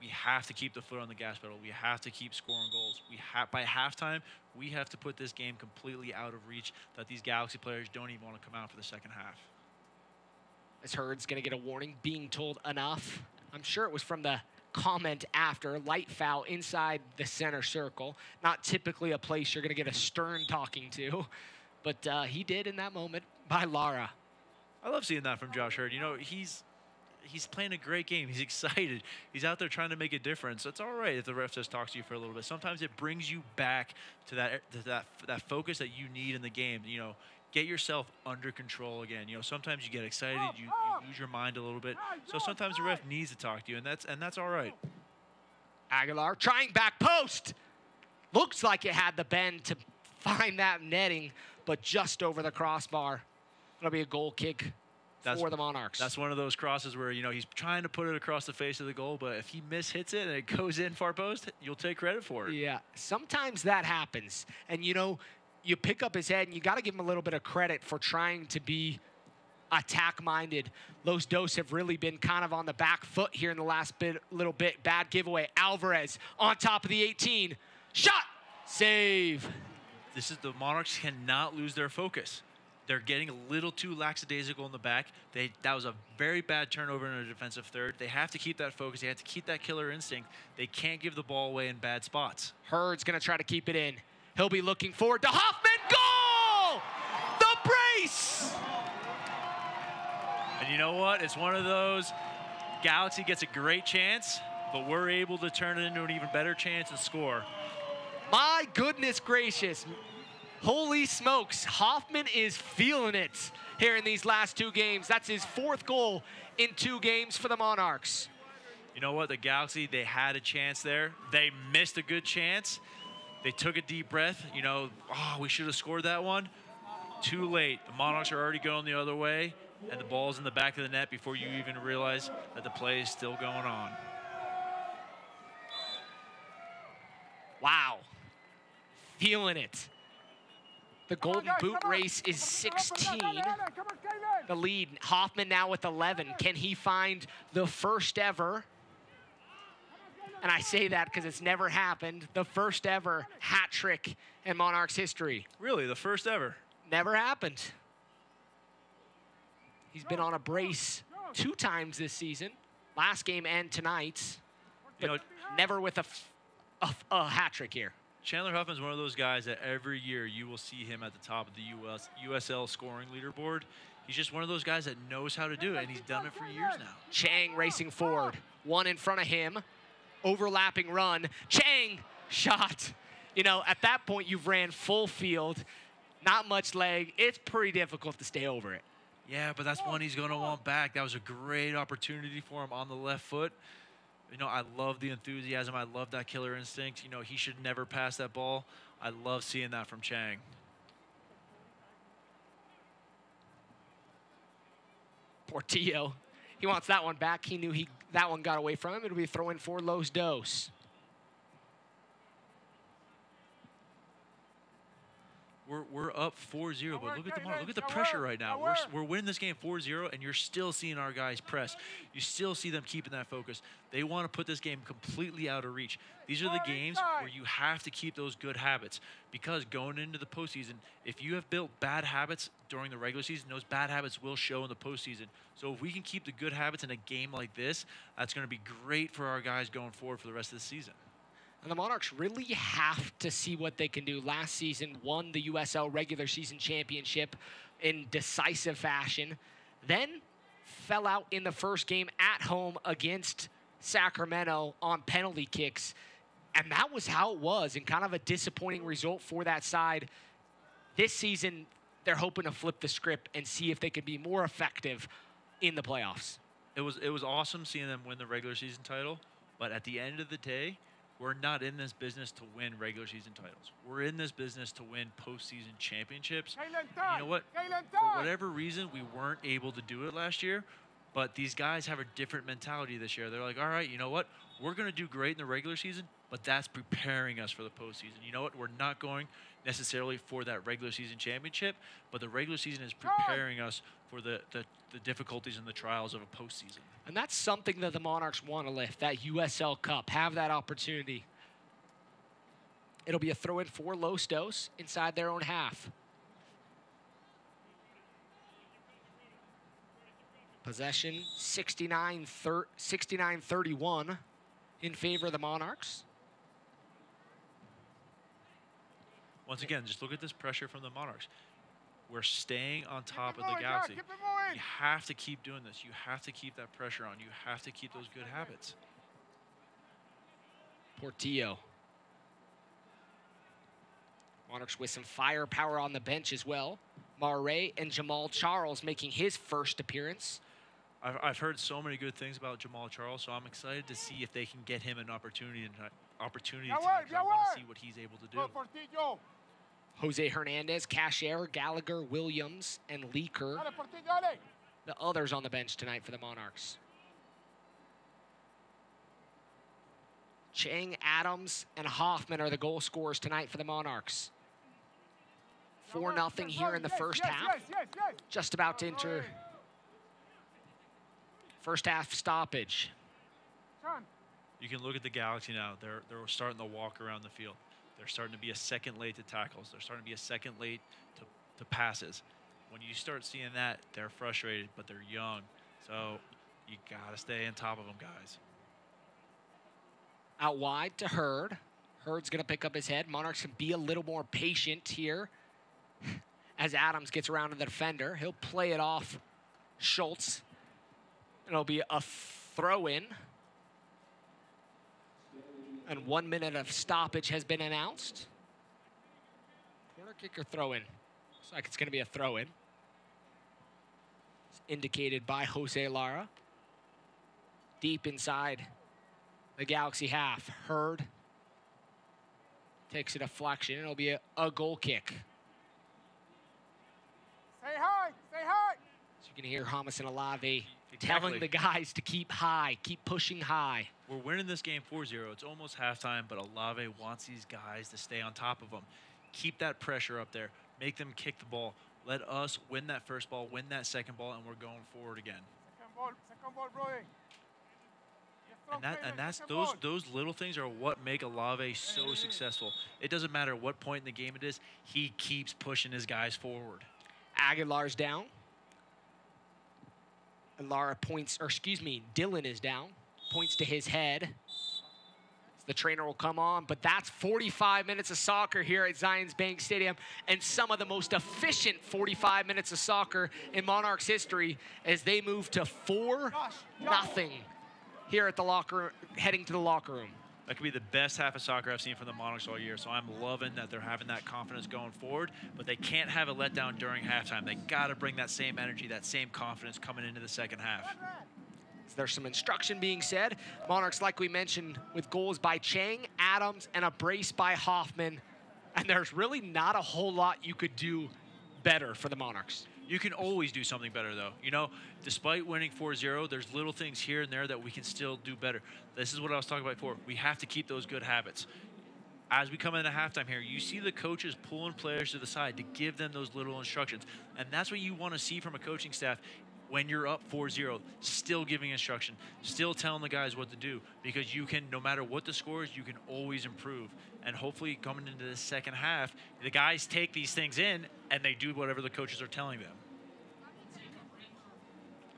We have to keep the foot on the gas pedal. We have to keep scoring goals. By halftime, we have to put this game completely out of reach that these Galaxy players don't even want to come out for the second half. As Hurd's going to get a warning, being told enough. I'm sure it was from the comment after. Light foul inside the center circle. Not typically a place you're going to get a stern talking to, but he did in that moment by Lara. I love seeing that from Josh Hurd. You know, he's playing a great game. He's excited. He's out there trying to make a difference. It's all right if the ref just talks to you for a little bit. Sometimes it brings you back to that focus that you need in the game. You know, get yourself under control again. You know, sometimes you get excited, you lose your mind a little bit. So sometimes the ref needs to talk to you, and that's all right. Aguilar trying back post. Looks like it had the bend to find that netting, but just over the crossbar. It'll be a goal kick for the Monarchs. That's one of those crosses where, you know, he's trying to put it across the face of the goal, but if he mishits it and it goes in far post, you'll take credit for it. Yeah, sometimes that happens. And, you know, you pick up his head, and you got to give him a little bit of credit for trying to be attack-minded. Los Dos have really been kind of on the back foot here in the last little bit. Bad giveaway. Alvarez on top of the 18. Shot! Save. The Monarchs cannot lose their focus. They're getting a little too lackadaisical in the back. That was a very bad turnover in a defensive third. They have to keep that focus. They have to keep that killer instinct. They can't give the ball away in bad spots. Hurd's going to try to keep it in. He'll be looking forward to Hoffman. Goal! The brace! And you know what? It's one of those, Galaxy gets a great chance, but we're able to turn it into an even better chance and score. My goodness gracious. Holy smokes. Hoffman is feeling it here in these last 2 games. That's his 4th goal in 2 games for the Monarchs. You know what? The Galaxy, they had a chance there. They missed a good chance. They took a deep breath. You know, we should have scored that one. Too late. The Monarchs are already going the other way, and the ball's in the back of the net before you even realize that the play is still going on. Wow. Feeling it. The Golden Boot race is 16. The lead. Hoffman now with 11. Can he find the first ever? And I say that because it's never happened. The first ever hat trick in Monarchs history. Really, the first ever? Never happened. He's been on a brace 2 times this season. Last game and tonight. But never with a hat trick here. Chandler Huffman's one of those guys that every year you will see him at the top of the USL scoring leaderboard. He's just one of those guys that knows how to do it, and he's done it for years now. Chang racing forward. 1 in front of him. Overlapping run. Chang shot. You know, at that point, you've ran full field. Not much leg. It's pretty difficult to stay over it. Yeah, but that's one he's going to want back. That was a great opportunity for him on the left foot. You know, I love the enthusiasm. I love that killer instinct. You know, he should never pass that ball. I love seeing that from Chang. Portillo, he wants that one back. He knew that one got away from him. It'll be throwing for Los Dos. We're up 4-0, but look at the pressure right now. We're winning this game 4-0, and you're still seeing our guys press. You still see them keeping that focus. They want to put this game completely out of reach. These are the games where you have to keep those good habits, because going into the postseason, if you have built bad habits during the regular season, those bad habits will show in the postseason. So if we can keep the good habits in a game like this, that's going to be great for our guys going forward for the rest of the season. And the Monarchs really have to see what they can do. Last season, won the USL regular season championship in decisive fashion. Then fell out in the first game at home against Sacramento on penalty kicks. And that was how it was, and kind of a disappointing result for that side. This season, they're hoping to flip the script and see if they can be more effective in the playoffs. It was awesome seeing them win the regular season title, but at the end of the day, we're not in this business to win regular season titles. We're in this business to win postseason championships. And you know what? For whatever reason, we weren't able to do it last year, but these guys have a different mentality this year. They're like, all right, you know what? We're going to do great in the regular season, but that's preparing us for the postseason. You know what? We're not going necessarily for that regular season championship, but the regular season is preparing us for the difficulties and the trials of a postseason. And that's something that the Monarchs want to lift, that USL Cup, have that opportunity. It'll be a throw-in for Los Dos inside their own half. Possession 69-31 in favor of the Monarchs. Once again, just look at this pressure from the Monarchs. We're staying on top of the Galaxy. You have to keep doing this. You have to keep that pressure on. You have to keep those good habits. Portillo. Monarchs with some firepower on the bench as well. Mare and Jamal Charles making his first appearance. I've heard so many good things about Jamal Charles, so I'm excited to see if they can get him an opportunity tonight. I want to see what he's able to do. Jose Hernandez, Cashier, Gallagher, Williams, and Leaker. The others on the bench tonight for the Monarchs. Chang, Adams, and Hoffman are the goal scorers tonight for the Monarchs. 4-0 here in the first half. Just about to enter first half stoppage. You can look at the Galaxy now. They're starting to walk around the field. They're starting to be a second late to tackles. They're starting to be a second late to passes. When you start seeing that, they're frustrated, but they're young. So you got to stay on top of them, guys. Out wide to Hurd. Hurd's going to pick up his head. Monarchs can be a little more patient here as Adams gets around to the defender. He'll play it off Schultz. It'll be a throw-in. And 1 minute of stoppage has been announced. Corner kick or throw-in? Looks like it's going to be a throw-in. It's indicated by Jose Lara. Deep inside the Galaxy half. Hurd takes a deflection. It'll be a goal kick. Stay high, stay high. So you can hear Hamas and Olave telling the guys to keep high, keep pushing high. We're winning this game 4-0. It's almost halftime, but Olave wants these guys to stay on top of them. Keep that pressure up there. Make them kick the ball. Let us win that first ball, win that second ball, and we're going forward again. Second ball, Brody. And that's those little things are what make Olave so successful. It doesn't matter what point in the game it is, he keeps pushing his guys forward. Aguilar's down. And Lara points, or excuse me, Dylan is down. Points to his head. The trainer will come on, but that's 45 minutes of soccer here at Zions Bank Stadium, and some of the most efficient 45 minutes of soccer in Monarchs history as they move to 4-0 here at the locker room, heading to the locker room. That could be the best half of soccer I've seen from the Monarchs all year, so I'm loving that they're having that confidence going forward, but they can't have a letdown during halftime. They got to bring that same energy, that same confidence coming into the second half. There's some instruction being said. Monarchs, like we mentioned, with goals by Chang, Adams, and a brace by Hoffman, and there's really not a whole lot you could do better for the Monarchs. You can always do something better, though. You know, despite winning 4-0, there's little things here and there that we can still do better. This is what I was talking about before. We have to keep those good habits. As we come into halftime here, you see the coaches pulling players to the side to give them those little instructions. And that's what you want to see from a coaching staff when you're up 4-0, still giving instruction, still telling the guys what to do, because you can, no matter what the score is, you can always improve. And hopefully coming into the second half, the guys take these things in and they do whatever the coaches are telling them.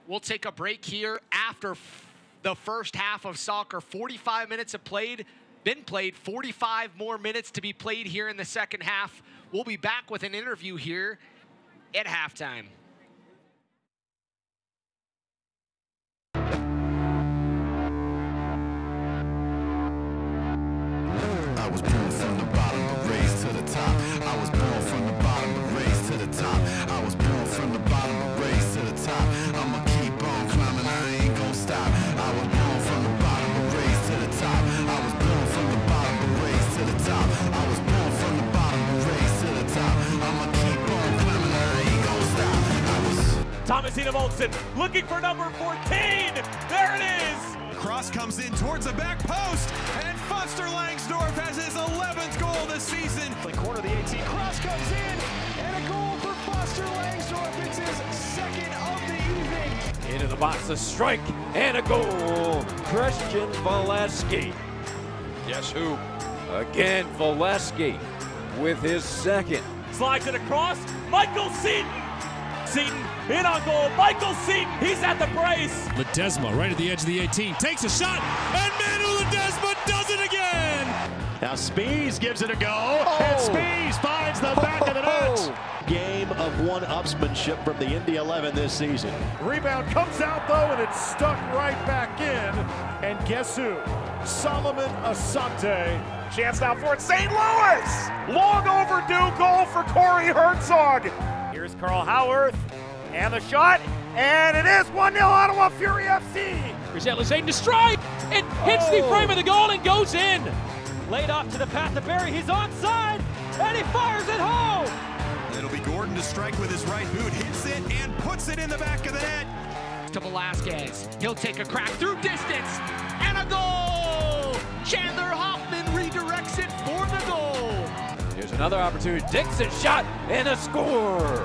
We'll take a break here after the first half of soccer. 45 minutes have been played, 45 more minutes to be played here in the second half. We'll be back with an interview here at halftime. I was born from the bottom but raised to the top. I was born from the bottom but raised to the top. I was born from the bottom but raised to the top. I'ma keep on climbing, I ain't gon' stop. I was born from the bottom but raised to the top. I was born from the bottom but raised to the top. I was born from the bottom but raised to the top. I'ma keep on climbing, I ain't gon' stop. Thomasina Volkson looking for number 14. There it is. Cross comes in towards the back post, and Foster Langsdorff has his 11th goal this season. The corner of the 18. Cross comes in, and a goal for Foster Langsdorff. It's his second of the evening. Into the box, a strike, and a goal. Christian Valesky. Guess who? Again, Valesky with his second. Slides it across. Michael Seaton Seaton in on goal. Michael Seaton, he's at the brace. Ledesma right at the edge of the 18, takes a shot, and Manu Ledesma does it again! Now Spees gives it a go, and Spees finds the back of the net. Game of one-upsmanship from the Indy 11 this season. Rebound comes out though, and it's stuck right back in. And guess who? Solomon Asante. Chance now for it, St. Louis! Long overdue goal for Corey Herzog. Here's Carl Howarth, and the shot, and it is 1-0 Ottawa Fury FC. Here's Alizane to strike. It hits the frame of the goal and goes in. Laid off to the path of Barry. He's onside, and he fires it home. It'll be Gordon to strike with his right boot, hits it and puts it in the back of the net. To Velasquez, he'll take a crack through distance, and a goal! Chandler Hoffman redirects it for the goal. Here's another opportunity. Dixon shot and a score.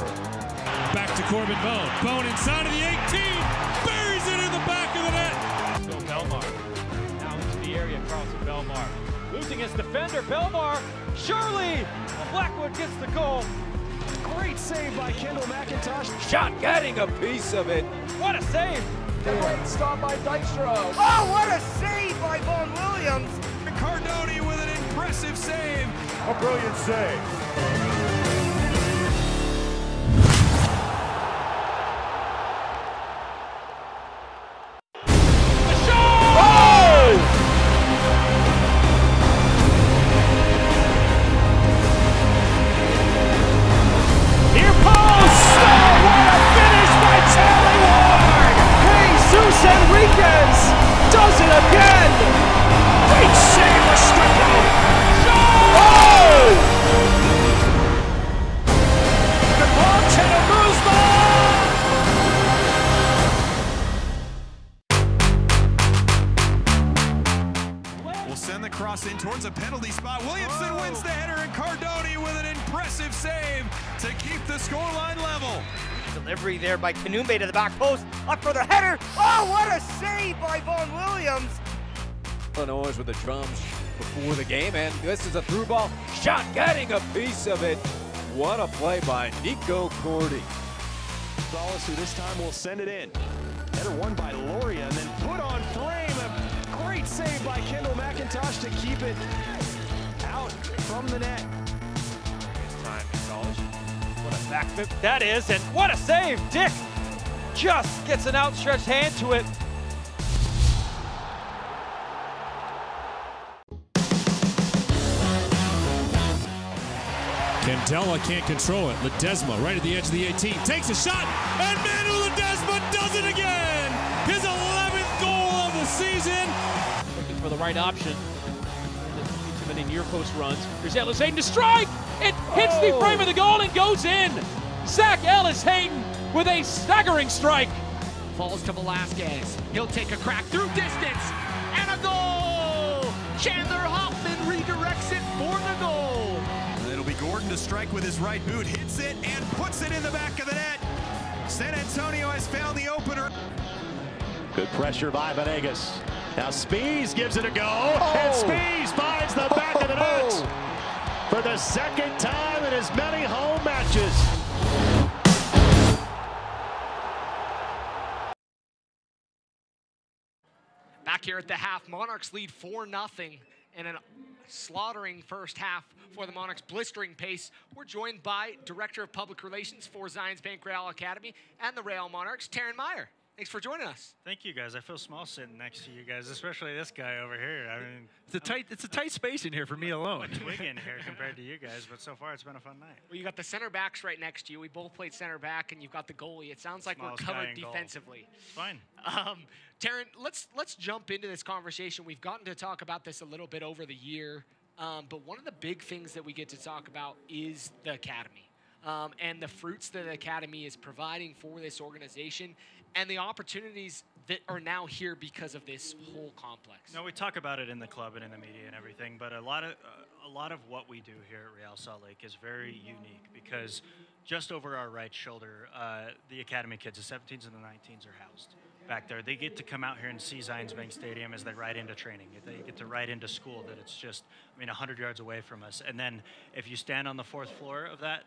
Back to Corbin Bone. Bone inside of the 18, buries it in the back of the net. So Belmar now into the area. Carlson Belmar losing his defender. Belmar, Shirley. Blackwood gets the goal. Great save by Kendall McIntosh. Shot getting a piece of it. What a save. Great stop by Dykstra. Oh, what a save by Vaughn Williams. Cardoni with an impressive save. A brilliant save. Enriquez does it again! Great save by Stricko! Oh! The ball Will send the cross in towards a penalty spot. Williamson wins the header, and Cardoni with an impressive save to keep the scoreline level. Delivery there by Kanumbe to the back post. Up for the header. Oh, what a save by Vaughn Williams. Illinois with the drums before the game, and this is a through ball. Shot getting a piece of it. What a play by Nico Cordy. Gonzalez, who this time will send it in. Header won by Loria, and then put on frame. A great save by Kendall McIntosh to keep it out from the net. It's time, Gonzalez. What a back flip that is, and what a save! Dick just gets an outstretched hand to it. Candela can't control it. Ledesma right at the edge of the 18, takes a shot, and Manu Ledesma does it again! His 11th goal of the season! Looking for the right option. Too many near post runs. Here's Ellis Hayden to strike! It hits the frame of the goal and goes in! Zach Ellis Hayden with a staggering strike. Falls to Velasquez. He'll take a crack through distance, and a goal! Chandler Hoffman redirects it for the goal. It'll be Gordon to strike with his right boot, hits it and puts it in the back of the net. San Antonio has found the opener. Good pressure by Venegas. Now Spees gives it a go, and Spees finds the back of the net for the second time in as many home matches. Back here at the half, Monarchs lead 4-0 in a slaughtering first half for the Monarchs' blistering pace. We're joined by Director of Public Relations for Zions Bank Real Academy and the Real Monarchs, Taryn Meyer. Thanks for joining us. Thank you, guys. I feel small sitting next to you guys, especially this guy over here. I mean, it's a tight space in here for me alone. I'm a twig in here compared to you guys, but so far it's been a fun night. Well, you got the center backs right next to you. We both played center back, and you've got the goalie. It sounds like Smallest we're guy covered in goal. defensively. Fine. Taryn, let's jump into this conversation. We've gotten to talk about this a little bit over the year, but one of the big things that we get to talk about is the academy. And the fruits that the academy is providing for this organization and the opportunities that are now here because of this whole complex. No, we talk about it in the club and in the media and everything, but a lot of what we do here at Real Salt Lake is very unique because just over our right shoulder, the academy kids, the 17s and the 19s are housed back there. They get to come out here and see Zions Bank Stadium as they ride into training. They get to ride into school that it's just, 100 yards away from us. And then if you stand on the fourth floor of that,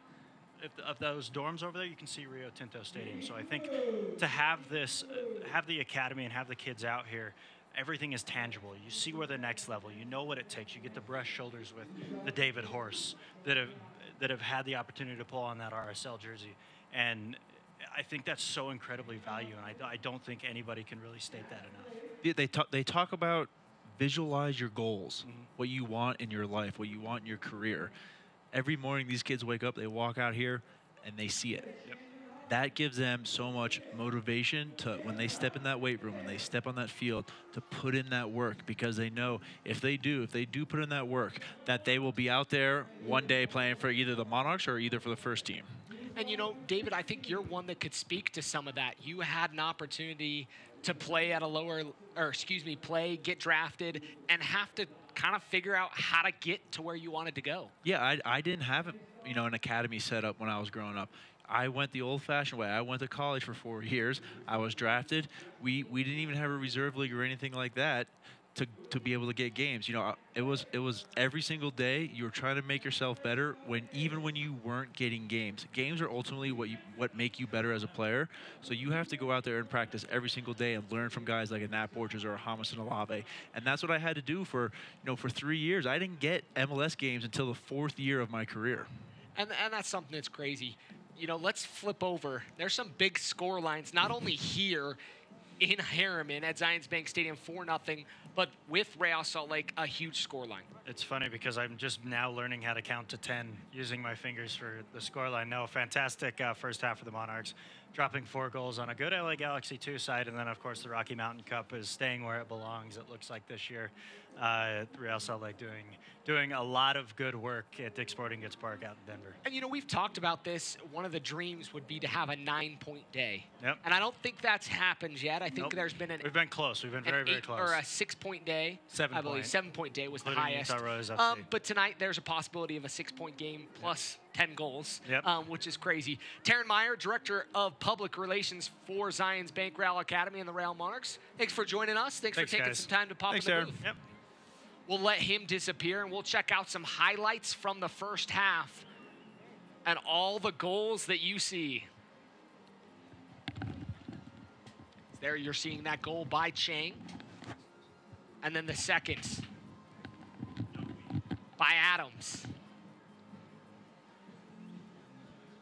of those dorms over there, you can see Rio Tinto Stadium. So I think to have this, have the academy and have the kids out here, everything is tangible. You see where the next level. You know what it takes. You get to brush shoulders with the David Horse that have had the opportunity to pull on that RSL jersey, and I think that's so incredibly valuable. And I don't think anybody can really state that enough. They talk about visualize your goals, what you want in your life, what you want in your career. Every morning these kids wake up, they walk out here, and they see it. Yep. That gives them so much motivation to, when they step in that weight room, when they step on that field, to put in that work, because they know if they do put in that work, that they will be out there one day playing for either the Monarchs or either for the first team. And, you know, David, I think you're one that could speak to some of that. You had an opportunity to play at a lower, or excuse me, get drafted, and have to kind of figure out how to get to where you wanted to go. Yeah, I didn't have, an academy set up when I was growing up. I went the old-fashioned way. I went to college for 4 years. I was drafted. We didn't even have a reserve league or anything like that to be able to get games. It was every single day you were trying to make yourself better even when you weren't getting games. Games are ultimately what make you better as a player. So you have to go out there and practice every single day and learn from guys like a Nat Borges or a James Olave. And that's what I had to do for 3 years. I didn't get MLS games until the 4th year of my career. And that's something that's crazy. Let's flip over. There's some big score lines, not only here in Harriman at Zions Bank Stadium 4-0, but with Real Salt Lake, a huge score line. It's funny because I'm just now learning how to count to 10 using my fingers for the scoreline. No, fantastic first half for the Monarchs, dropping 4 goals on a good LA Galaxy 2 side, and then, of course, the Rocky Mountain Cup is staying where it belongs, it looks like this year. Real Salt Lake doing a lot of good work at Dick's Sporting Goods Park out in Denver. And, we've talked about this. One of the dreams would be to have a 9-point day. Yep. And I don't think that's happened yet. I think there's been We've been close. We've been very, very close. Or a 6-point day. 7 I believe 7-point day was the highest. But tonight there's a possibility of a 6-point game plus 10 goals, which is crazy. Taryn Meyer, Director of Public Relations for Zions Bank Real Academy and the Real Monarchs. Thanks for joining us. Thanks for taking some time to pop in the booth. Yep. We'll let him disappear, and we'll check out some highlights from the first half and all the goals that you see. There you're seeing that goal by Chang. And then the second by Adams.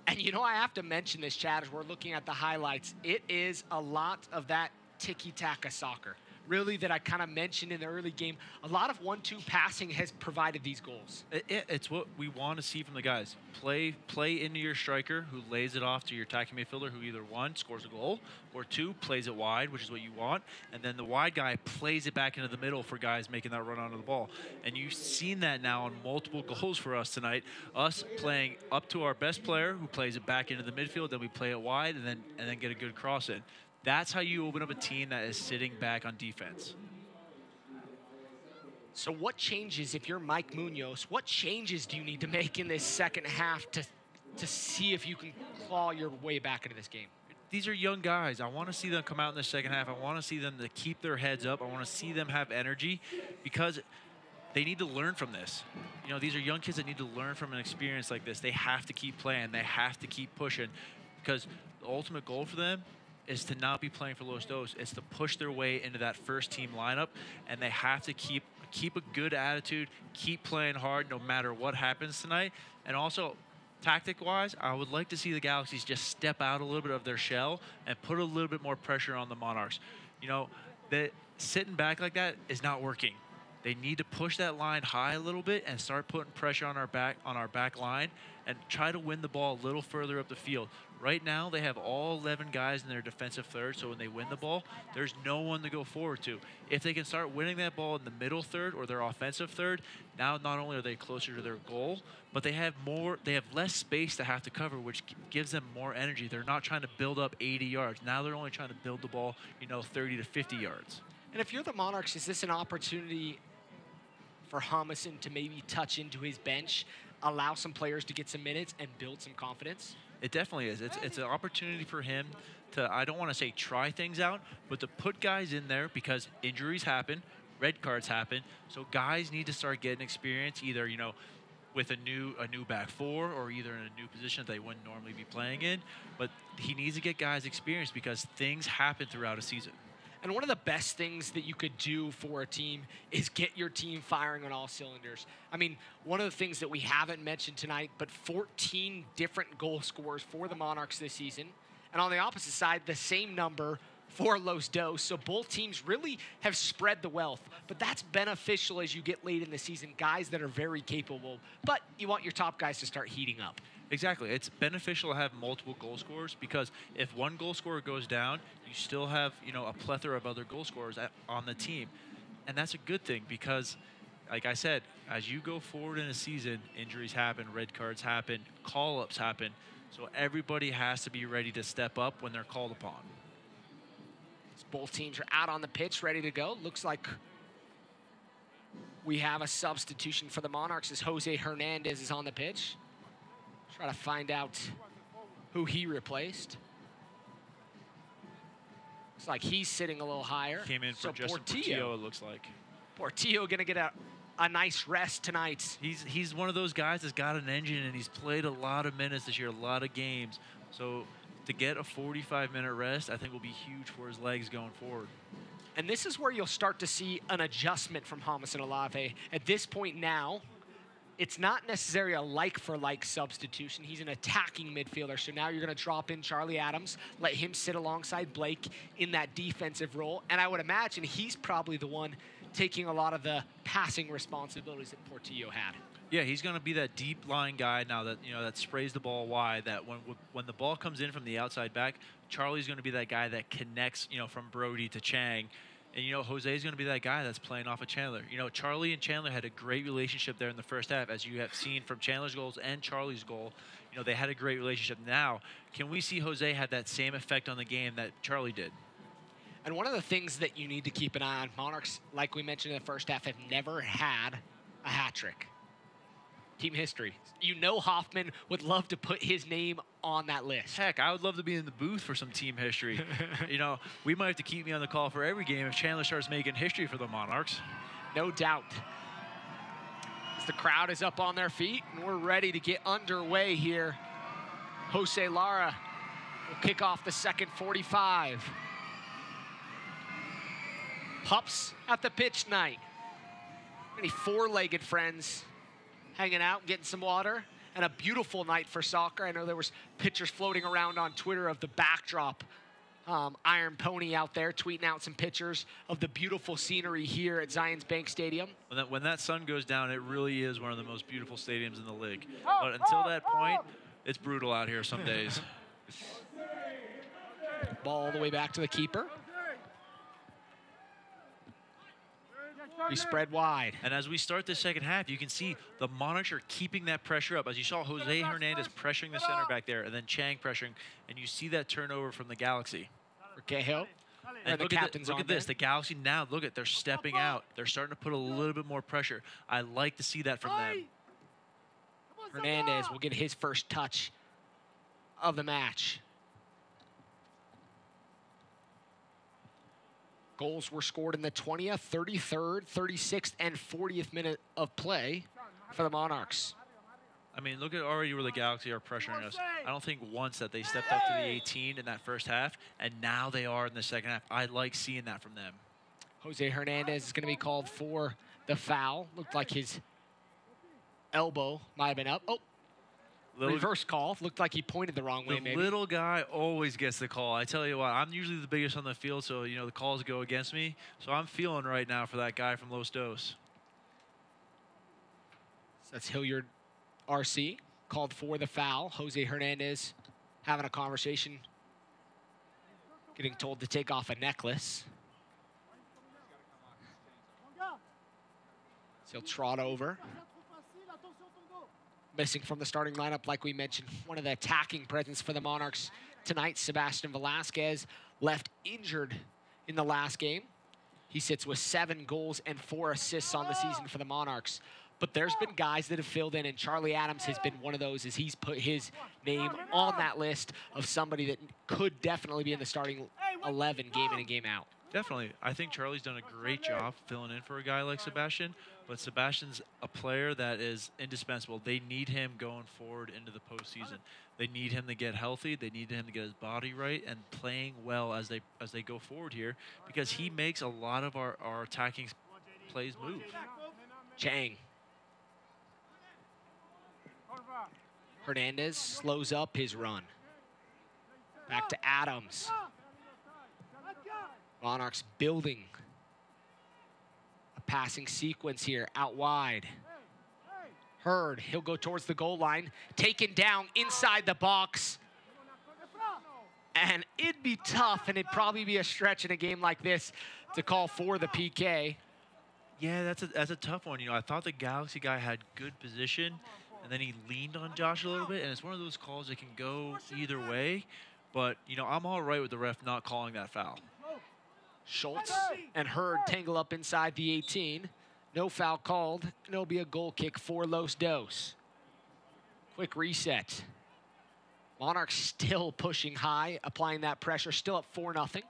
And I have to mention this, Chad, as we're looking at the highlights. It is a lot of that tiki-taka soccer. Really, that I kind of mentioned in the early game. A lot of 1-2 passing has provided these goals. It's what we want to see from the guys. Play into your striker, who lays it off to your attacking midfielder, who either 1, scores a goal, or 2, plays it wide, which is what you want. And then the wide guy plays it back into the middle for guys making that run onto the ball. And you've seen that now on multiple goals for us tonight. Us playing up to our best player, who plays it back into the midfield, then we play it wide, and then get a good cross in. That's how you open up a team that is sitting back on defense. So what changes, if you're Mike Munoz, what changes do you need to make in this second half to see if you can claw your way back into this game? These are young guys. I want to see them come out in the second half. I want to see them to keep their heads up. I want to see them have energy, because they need to learn from this. These are young kids that need to learn from an experience like this. They have to keep playing. They have to keep pushing, because the ultimate goal for them is to not be playing for Los Dos. It's to push their way into that first team lineup, and they have to keep a good attitude, keep playing hard no matter what happens tonight. And also, tactic-wise, I would like to see the Galaxies just step out a little bit of their shell and put a little bit more pressure on the Monarchs. That sitting back like that is not working. They need to push that line high a little bit and start putting pressure on our back line and try to win the ball a little further up the field. Right now, they have all 11 guys in their defensive third, so when they win the ball, there's no one to go forward to. If they can start winning that ball in the middle third or their offensive third, now not only are they closer to their goal, but they have less space to have to cover, which gives them more energy. They're not trying to build up 80 yards. Now they're only trying to build the ball, 30 to 50 yards. And if you're the Monarchs, is this an opportunity for Jameson to maybe touch into his bench, allow some players to get some minutes and build some confidence? It definitely is. It's an opportunity for him to, I don't want to say try things out, but to put guys in there, because injuries happen, red cards happen, so guys need to start getting experience, either, with a new back four or either in a new position that they wouldn't normally be playing in. But he needs to get guys experience because things happen throughout a season. And one of the best things that you could do for a team is get your team firing on all cylinders. I mean, one of the things that we haven't mentioned tonight, but 14 different goal scorers for the Monarchs this season. And on the opposite side, the same number for Los Dos. So both teams really have spread the wealth. But that's beneficial as you get late in the season, guys that are very capable. But you want your top guys to start heating up. Exactly. It's beneficial to have multiple goal scorers because if one goal scorer goes down, you still have, a plethora of other goal scorers on the team. And that's a good thing because, like I said, as you go forward in a season, injuries happen, red cards happen, call-ups happen. So everybody has to be ready to step up when they're called upon. Both teams are out on the pitch, ready to go. Looks like we have a substitution for the Monarchs as Jose Hernandez is on the pitch. Try to find out who he replaced. Looks like he's sitting a little higher. Came in for Justin Portillo, it looks like. Portillo gonna get a nice rest tonight. He's one of those guys that's got an engine and he's played a lot of minutes this year, a lot of games. So to get a 45-minute rest, I think will be huge for his legs going forward. And this is where you'll start to see an adjustment from Jamison Olave. At this point now, it's not necessarily a like-for-like substitution. He's an attacking midfielder, so now you're going to drop in Charlie Adams, let him sit alongside Blake in that defensive role, and I would imagine he's probably the one taking a lot of the passing responsibilities that Portillo had. Yeah, he's going to be that deep line guy now that that sprays the ball wide. That when the ball comes in from the outside back, Charlie's going to be that guy that connects from Brody to Chang, and Jose's going to be that guy that's playing off of Chandler. Charlie and Chandler had a great relationship there in the first half, as you have seen from Chandler's goals and Charlie's goal. They had a great relationship. Now, can we see Jose have that same effect on the game that Charlie did? And one of the things that you need to keep an eye on, Monarchs, like we mentioned in the first half, have never had a hat trick. Team history. Hoffman would love to put his name on that list. Heck, I would love to be in the booth for some team history. We might have to keep me on the call for every game if Chandler starts making history for the Monarchs. No doubt. As the crowd is up on their feet and we're ready to get underway here. Jose Lara will kick off the second 45. Pups at the pitch night. Many four-legged friends hanging out, getting some water, and a beautiful night for soccer. I know there was pictures floating around on Twitter of the backdrop. Iron Pony out there tweeting out some pictures of the beautiful scenery here at Zions Bank Stadium. When that sun goes down, it really is one of the most beautiful stadiums in the league. But until that point, it's brutal out here some days. Ball all the way back to the keeper. We spread wide. And as we start the second half, you can see the Monarchs are keeping that pressure up. As you saw, Jose Hernandez pressuring the center back there, and then Chang pressuring, and you see that turnover from the Galaxy. Requejo. And look at this. The Galaxy now, they're stepping out. They're starting to put a little bit more pressure. I like to see that from them. Hernandez will get his first touch of the match. Goals were scored in the 20th, 33rd, 36th, and 40th minute of play for the Monarchs. I mean, look at already where the Galaxy are pressuring us. I don't think once that they stepped up to the 18 in that first half, and now they are in the second half. I like seeing that from them. Jose Hernandez is going to be called for the foul. Looked like his elbow might have been up. Oh, reverse call. Looked like he pointed the wrong way, maybe. The little guy always gets the call. I tell you what, I'm usually the biggest on the field, so, the calls go against me. So I'm feeling right now for that guy from Los Dos. That's Hilliard RC, called for the foul. Jose Hernandez having a conversation, getting told to take off a necklace. So he'll trot over. Missing from the starting lineup, like we mentioned, one of the attacking presence for the Monarchs tonight, Sebastian Velasquez, left injured in the last game. He sits with 7 goals and 4 assists on the season for the Monarchs. But there's been guys that have filled in, and Charlie Adams has been one of those as he's put his name on that list of somebody that could definitely be in the starting 11 game in and game out. Definitely. I think Charlie's done a great job filling in for a guy like Sebastian, but Sebastian's a player that is indispensable. They need him going forward into the postseason. They need him to get healthy. They need him to get his body right and playing well as they go forward here, because he makes a lot of our attacking plays move. Chang. Hernandez slows up his run. Back to Adams. Monarchs building a passing sequence here out wide. Hurd, he'll go towards the goal line, taken down inside the box. And it'd be tough, and it'd probably be a stretch in a game like this to call for the PK. Yeah, that's a tough one. You know, I thought the Galaxy guy had good position, and then he leaned on Josh a little bit, and it's one of those calls that can go either way. But, you know, I'm all right with the ref not calling that foul. Schultz and Hurd tangle up inside the 18. No foul called, and it'll be a goal kick for Los Dos. Quick reset. Monarchs still pushing high, applying that pressure, still up 4-0.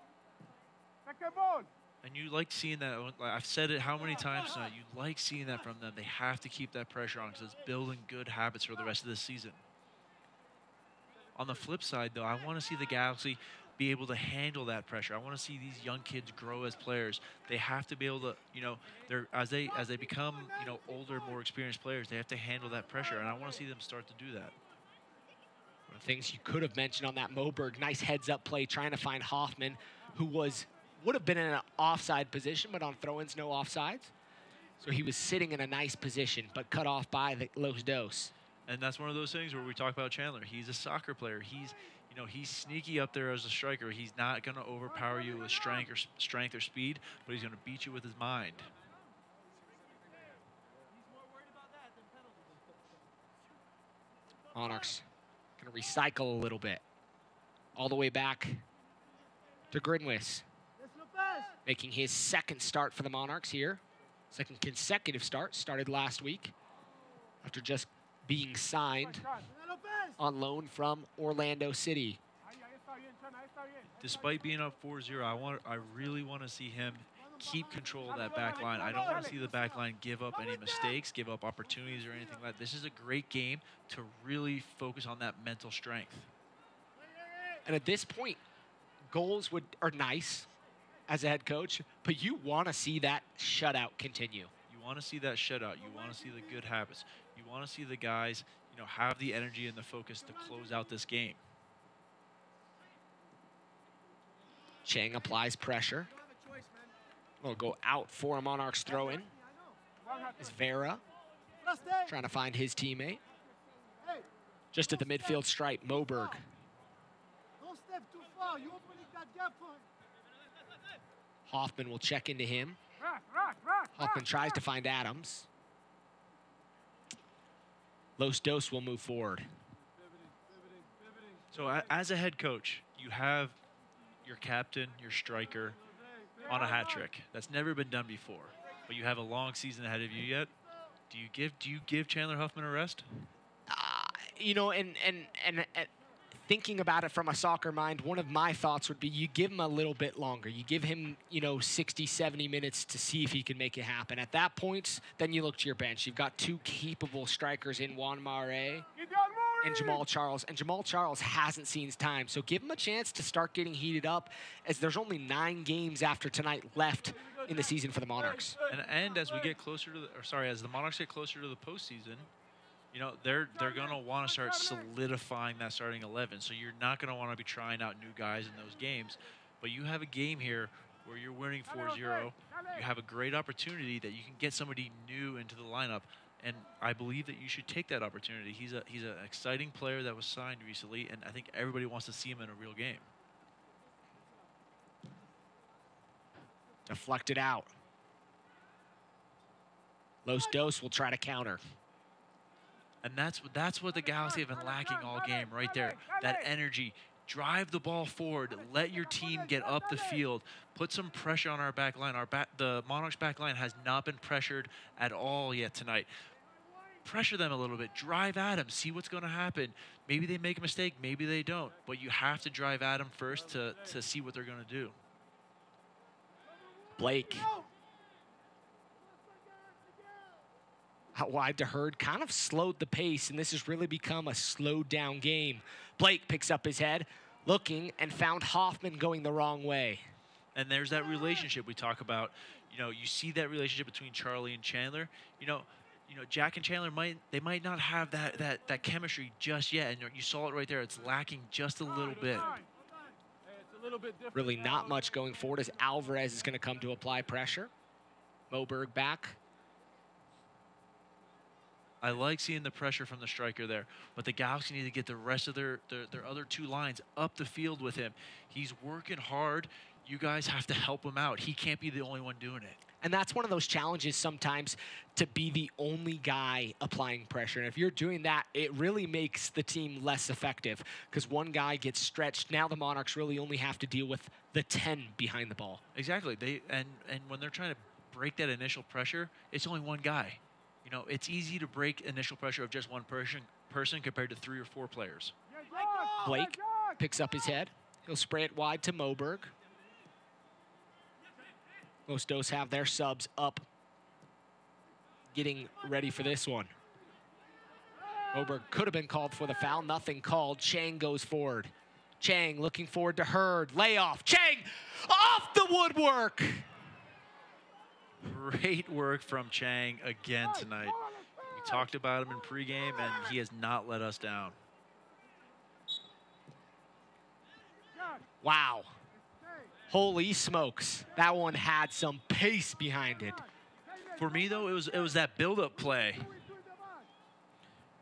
And you like seeing that. I've said it how many times tonight. You like seeing that from them. They have to keep that pressure on because it's building good habits for the rest of the season. On the flip side, though, I want to see the Galaxy be able to handle that pressure. I want to see these young kids grow as players. They have to be able to, you know, as they become, you know, older, more experienced players, they have to handle that pressure, and I want to see them start to do that. One of the things you could have mentioned on that Moberg, nice heads-up play, trying to find Hoffman, who would have been in an offside position, but on throw-ins, no offsides. So he was sitting in a nice position, but cut off by the Los Dos. And that's one of those things where we talk about Chandler. He's a soccer player. He's sneaky up there as a striker. He's not going to overpower you with strength or speed, but he's going to beat you with his mind. Monarchs going to recycle a little bit. All the way back to Grinwis. Making his second start for the Monarchs here. Second consecutive start. Started last week after just being signed on loan from Orlando City. Despite being up 4-0, I really want to see him keep control of that back line. I don't want to see the back line give up any mistakes, give up opportunities or anything like that. This is a great game to really focus on that mental strength. And at this point, goals are nice as a head coach, but you want to see that shutout continue. You want to see that shutout. You want to see the good habits. You want to see the guys, you know, have the energy and the focus to close out this game. Chang applies pressure. Will go out for a Monarchs throw-in. Is Vera trying to find his teammate. Just at the midfield stripe, Moberg. Hoffman will check into him. Hoffman tries to find Adams. Los Dos will move forward. So as a head coach, you have your captain, your striker, on a hat trick. That's never been done before. But you have a long season ahead of you yet. Do you give Chandler Huffman a rest? You know, and thinking about it from a soccer mind, one of my thoughts would be you give him a little bit longer. You give him, you know, 60, 70 minutes to see if he can make it happen. At that point, then you look to your bench. You've got two capable strikers in Juan Mare and Jamal Charles. And Jamal Charles hasn't seen his time. So give him a chance to start getting heated up, as there's only 9 games after tonight left in the season for the Monarchs. And as we get closer to as the Monarchs get closer to the postseason, you know, they're going to want to start solidifying that starting 11. So you're not going to want to be trying out new guys in those games. But you have a game here where you're winning 4-0. You have a great opportunity that you can get somebody new into the lineup. And I believe that you should take that opportunity. He's an exciting player that was signed recently, and I think everybody wants to see him in a real game. Deflected out. Los Dos will try to counter. And that's what the Galaxy have been lacking all game right there. That energy. Drive the ball forward. Let your team get up the field. Put some pressure on our back line. The Monarchs back line has not been pressured at all yet tonight. Pressure them a little bit. Drive at them. See what's going to happen. Maybe they make a mistake. Maybe they don't. But you have to drive at them first to see what they're going to do. Blake. Out wide to Hurd, kind of slowed the pace, and this has really become a slowed down game. Blake picks up his head, looking, and found Hoffman going the wrong way. And there's that relationship we talk about. You know, you see that relationship between Charlie and Chandler. You know, Jack and Chandler might not have that chemistry just yet, and you saw it right there. It's lacking just a little bit. Really not much going forward as Alvarez is going to come to apply pressure. Moberg back. I like seeing the pressure from the striker there, but the Galaxy need to get the rest of their other two lines up the field with him. He's working hard. You guys have to help him out. He can't be the only one doing it. And that's one of those challenges sometimes, to be the only guy applying pressure. And if you're doing that, it really makes the team less effective because one guy gets stretched. Now the Monarchs really only have to deal with the 10 behind the ball. Exactly. And when they're trying to break that initial pressure, it's only one guy. You know, it's easy to break initial pressure of just one person compared to 3 or 4 players. Blake picks up his head. He'll spray it wide to Moberg. Los Dos have their subs up, getting ready for this one. Moberg could have been called for the foul. Nothing called. Chang goes forward. Chang looking forward to Hurd. Layoff. Chang off the woodwork. Great work from Chang again tonight. We talked about him in pregame, and he has not let us down. Wow. Holy smokes. That one had some pace behind it. For me, though, it was that build-up play.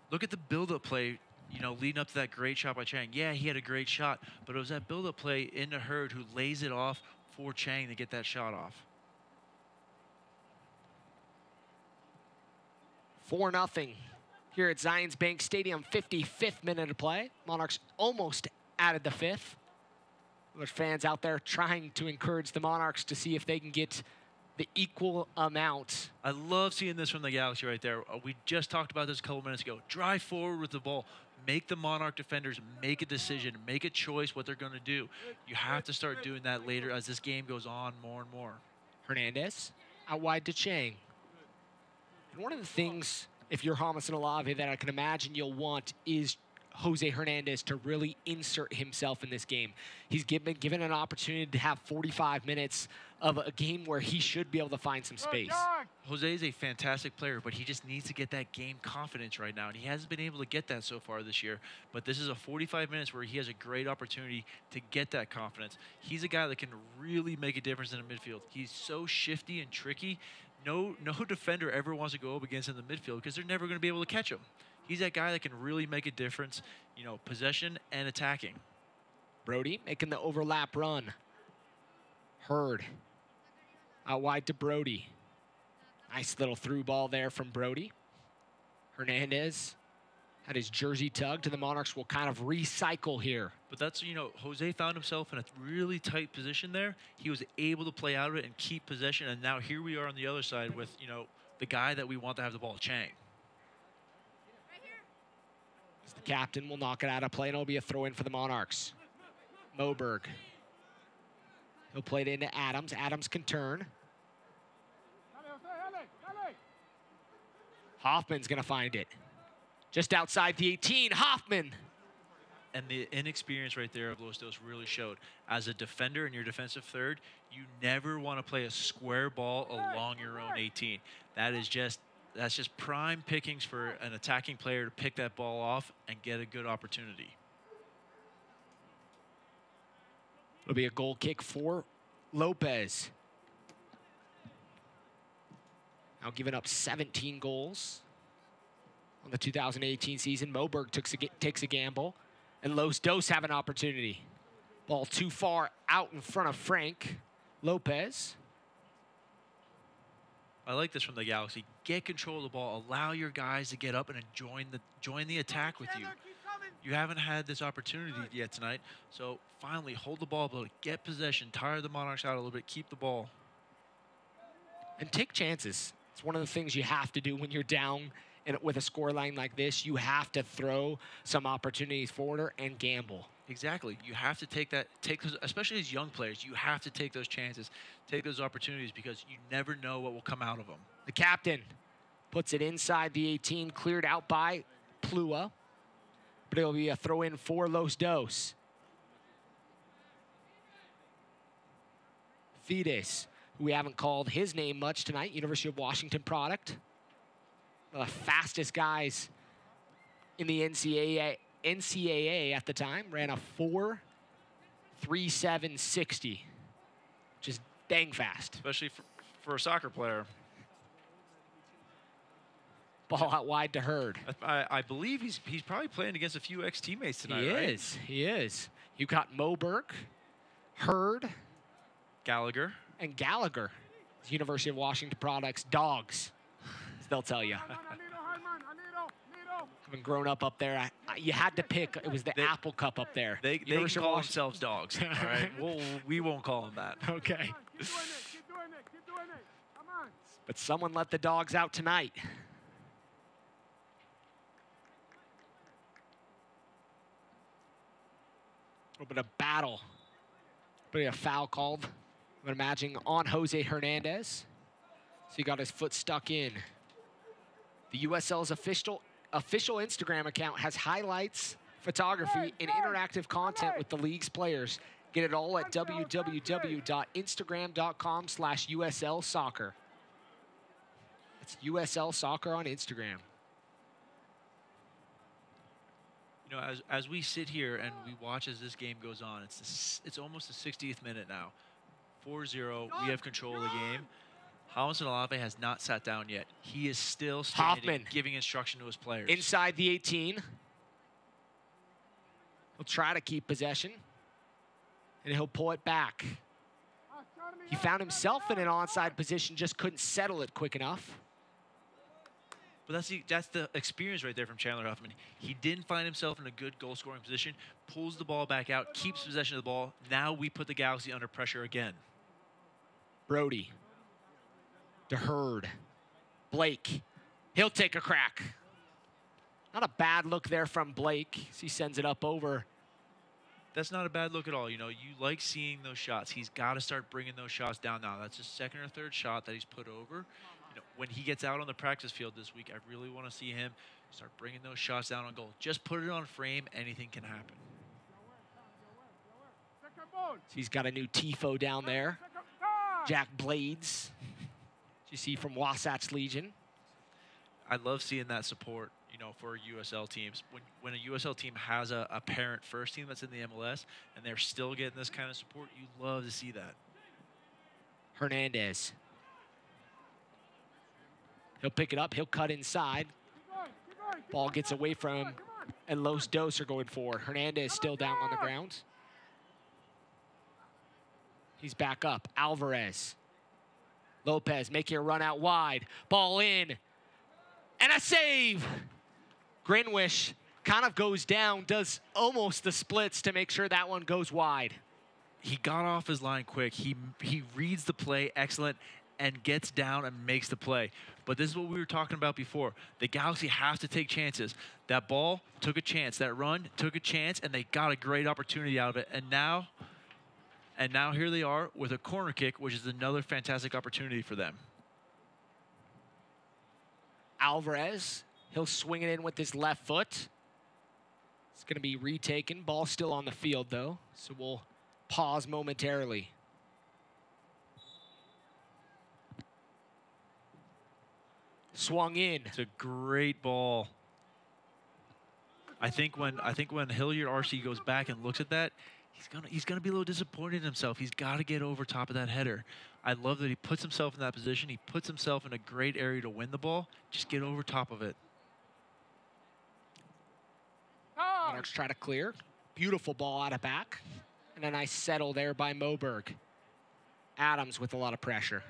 Look at the build-up play, you know, leading up to that great shot by Chang. Yeah, he had a great shot, but it was that build-up play into Hurd who lays it off for Chang to get that shot off. 4-0 here at Zions Bank Stadium, 55th minute of play. Monarchs almost added the 5th. There's fans out there trying to encourage the Monarchs to see if they can get the equal amount. I love seeing this from the Galaxy right there. We just talked about this a couple minutes ago. Drive forward with the ball. Make the Monarch defenders make a decision, make a choice what they're going to do. You have to start doing that later as this game goes on more and more. Hernandez out wide to Chang. And one of the things, if you're Hamas and Olave, that I can imagine you'll want is Jose Hernandez to really insert himself in this game. He's been given an opportunity to have 45 minutes of a game where he should be able to find some space. Jose is a fantastic player, but he just needs to get that game confidence right now, and he hasn't been able to get that so far this year. But this is a 45 minutes where he has a great opportunity to get that confidence. He's a guy that can really make a difference in the midfield. He's so shifty and tricky. No defender ever wants to go up against him in the midfield because they're never going to be able to catch him. He's that guy that can really make a difference, you know, possession and attacking. Brody making the overlap run. Hurd out wide to Brody. Nice little through ball there from Brody. Hernandez had his jersey tugged, and the Monarchs will kind of recycle here. But that's, you know, Jose found himself in a really tight position there. He was able to play out of it and keep possession, and now here we are on the other side with, you know, the guy that we want to have the ball, Chang. The captain will knock it out of play, and it'll be a throw-in for the Monarchs. Moberg. He'll play it into Adams. Adams can turn. Hoffman's going to find it. Just outside the 18, Hoffman. And the inexperience right there of Los Dos really showed. As a defender in your defensive third, you never want to play a square ball along your own 18. That's just prime pickings for an attacking player to pick that ball off and get a good opportunity. It'll be a goal kick for Lopez. Now giving up 17 goals on the 2018 season. Moberg takes a gamble, and Los Dos have an opportunity. Ball too far out in front of Frank. Lopez. I like this from the Galaxy. Get control of the ball. Allow your guys to get up and join the attack with you. You haven't had this opportunity yet tonight, so finally hold the ball, but get possession, tire the Monarchs out a little bit, keep the ball. And take chances. It's one of the things you have to do when you're down with a scoreline like this. You have to throw some opportunities forward and gamble. Exactly. You have to take those, especially as young players, you have to take those chances, take those opportunities, because you never know what will come out of them. The captain puts it inside the 18, cleared out by Plua, but it'll be a throw in for Los Dos. Fides, who we haven't called his name much tonight, University of Washington product. One of the fastest guys in the NCAA at the time, ran a 4.3760, which is dang fast. Especially for a soccer player. Ball out wide to Hurd. I believe he's probably playing against a few ex-teammates tonight, right? He is. You got Moberg, Hurd, Gallagher. And Gallagher. It's University of Washington products, dogs, as they'll tell you. Having grown up there, you had to pick. It was the Apple Cup up there. They call themselves dogs, all right? We won't call them that. Okay. But someone let the dogs out tonight. A little bit of battle. But a foul called, I'm imagining, on Jose Hernandez. So he got his foot stuck in. The USL's official Instagram account has highlights, photography, and interactive content with the league's players. Get it all at www.instagram.com/USL Soccer. It's USL Soccer on Instagram. You know, as we sit here and we watch as this game goes on, it's almost the 60th minute now. 4-0, we have control of the game. Hamilton Olave has not sat down yet. He is still standing, Hoffman giving instruction to his players. Inside the 18. He'll try to keep possession, and he'll pull it back. He found himself in an onside position, just couldn't settle it quick enough. But that's the experience right there from Chandler Huffman. He didn't find himself in a good goal-scoring position, pulls the ball back out, keeps possession of the ball. Now we put the Galaxy under pressure again. Brody. To Hurd. Blake. He'll take a crack. Not a bad look there from Blake as he sends it up over. That's not a bad look at all. You know, you like seeing those shots. He's got to start bringing those shots down now. That's his second or third shot that he's put over. You know, when he gets out on the practice field this week, I really want to see him start bringing those shots down on goal. Just put it on frame. Anything can happen. He's got a new tifo down there. Jack Blades. You see from Wasatch Legion. I love seeing that support, you know, for USL teams. When a USL team has a parent first team that's in the MLS and they're still getting this kind of support, you love to see that. Hernandez. He'll pick it up. He'll cut inside. Ball gets away from him, and Los Dos are going forward. Hernandez still down on the ground. He's back up. Alvarez. Lopez making a run out wide. Ball in. And a save. Grinwish kind of goes down, does almost the splits to make sure that one goes wide. He got off his line quick. He reads the play excellent and gets down and makes the play. But this is what we were talking about before. The Galaxy have to take chances. That ball took a chance. That run took a chance, and they got a great opportunity out of it. And now here they are with a corner kick, which is another fantastic opportunity for them. Alvarez, he'll swing it in with his left foot. It's going to be retaken. Ball still on the field, though, so we'll pause momentarily. Swung in. It's a great ball. I think when Hilliard RC goes back and looks at that, he's gonna be a little disappointed in himself. He's got to get over top of that header. I love that he puts himself in that position. He puts himself in a great area to win the ball. Just get over top of it. Monarchs try to clear. Beautiful ball out of back. And a nice settle there by Moberg. Adams with a lot of pressure.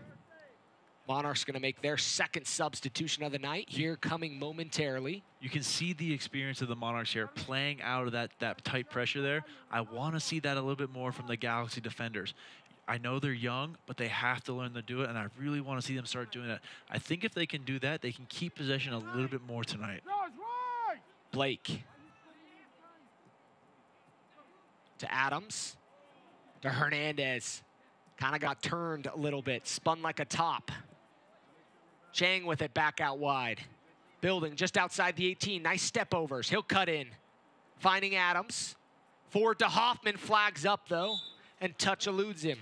Monarchs going to make their second substitution of the night here coming momentarily. You can see the experience of the Monarchs here playing out of that tight pressure there. I want to see that a little bit more from the Galaxy defenders. I know they're young, but they have to learn to do it, and I really want to see them start doing that. I think if they can do that, they can keep possession a little bit more tonight. Blake. To Adams. To Hernandez. Kind of got turned a little bit. Spun like a top. Chang with it back out wide. Building just outside the 18. Nice step overs. He'll cut in. Finding Adams. Forward to Hoffman. Flags up, though. And touch eludes him.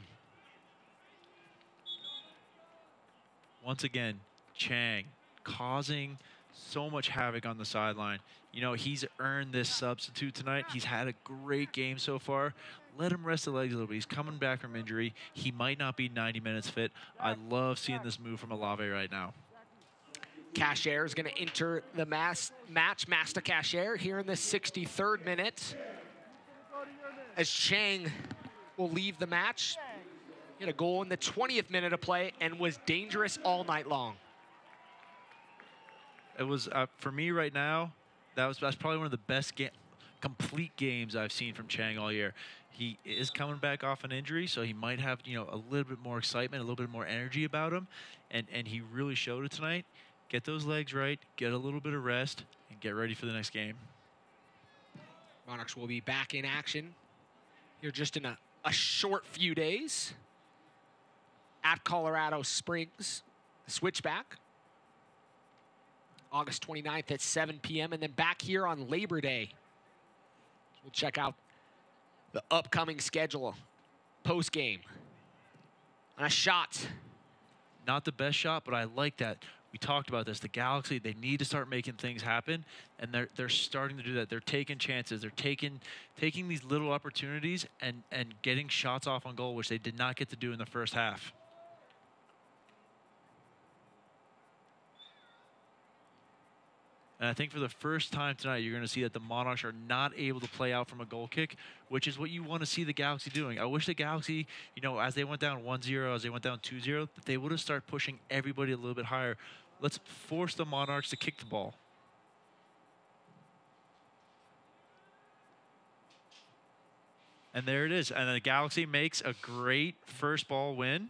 Once again, Chang causing so much havoc on the sideline. You know, he's earned this substitute tonight. He's had a great game so far. Let him rest the legs a little bit. He's coming back from injury. He might not be 90 minutes fit. I love seeing this move from Olave right now. Cashier is going to enter the match. Master Cashier here in the 63rd minute. As Chang will leave the match. He had a goal in the 20th minute of play and was dangerous all night long. It was, for me right now, that's probably one of the best complete games I've seen from Chang all year. He is coming back off an injury, so he might have, you know, a little bit more excitement, a little bit more energy about him, and he really showed it tonight. Get those legs right, get a little bit of rest, and get ready for the next game. Monarchs will be back in action here just in a short few days at Colorado Springs. Switchback. August 29th at 7 p.m. and then back here on Labor Day. We'll check out the upcoming schedule post-game. And a shot. Not the best shot, but I like that. We talked about this. The Galaxy, they need to start making things happen, and they're starting to do that. They're taking chances. They're taking these little opportunities and getting shots off on goal, which they did not get to do in the first half. And I think for the first time tonight, you're going to see that the Monarchs are not able to play out from a goal kick, which is what you want to see the Galaxy doing. I wish the Galaxy, you know, as they went down 1-0, as they went down 2-0, that they would have started pushing everybody a little bit higher. Let's force the Monarchs to kick the ball. And there it is. And the Galaxy makes a great first ball win.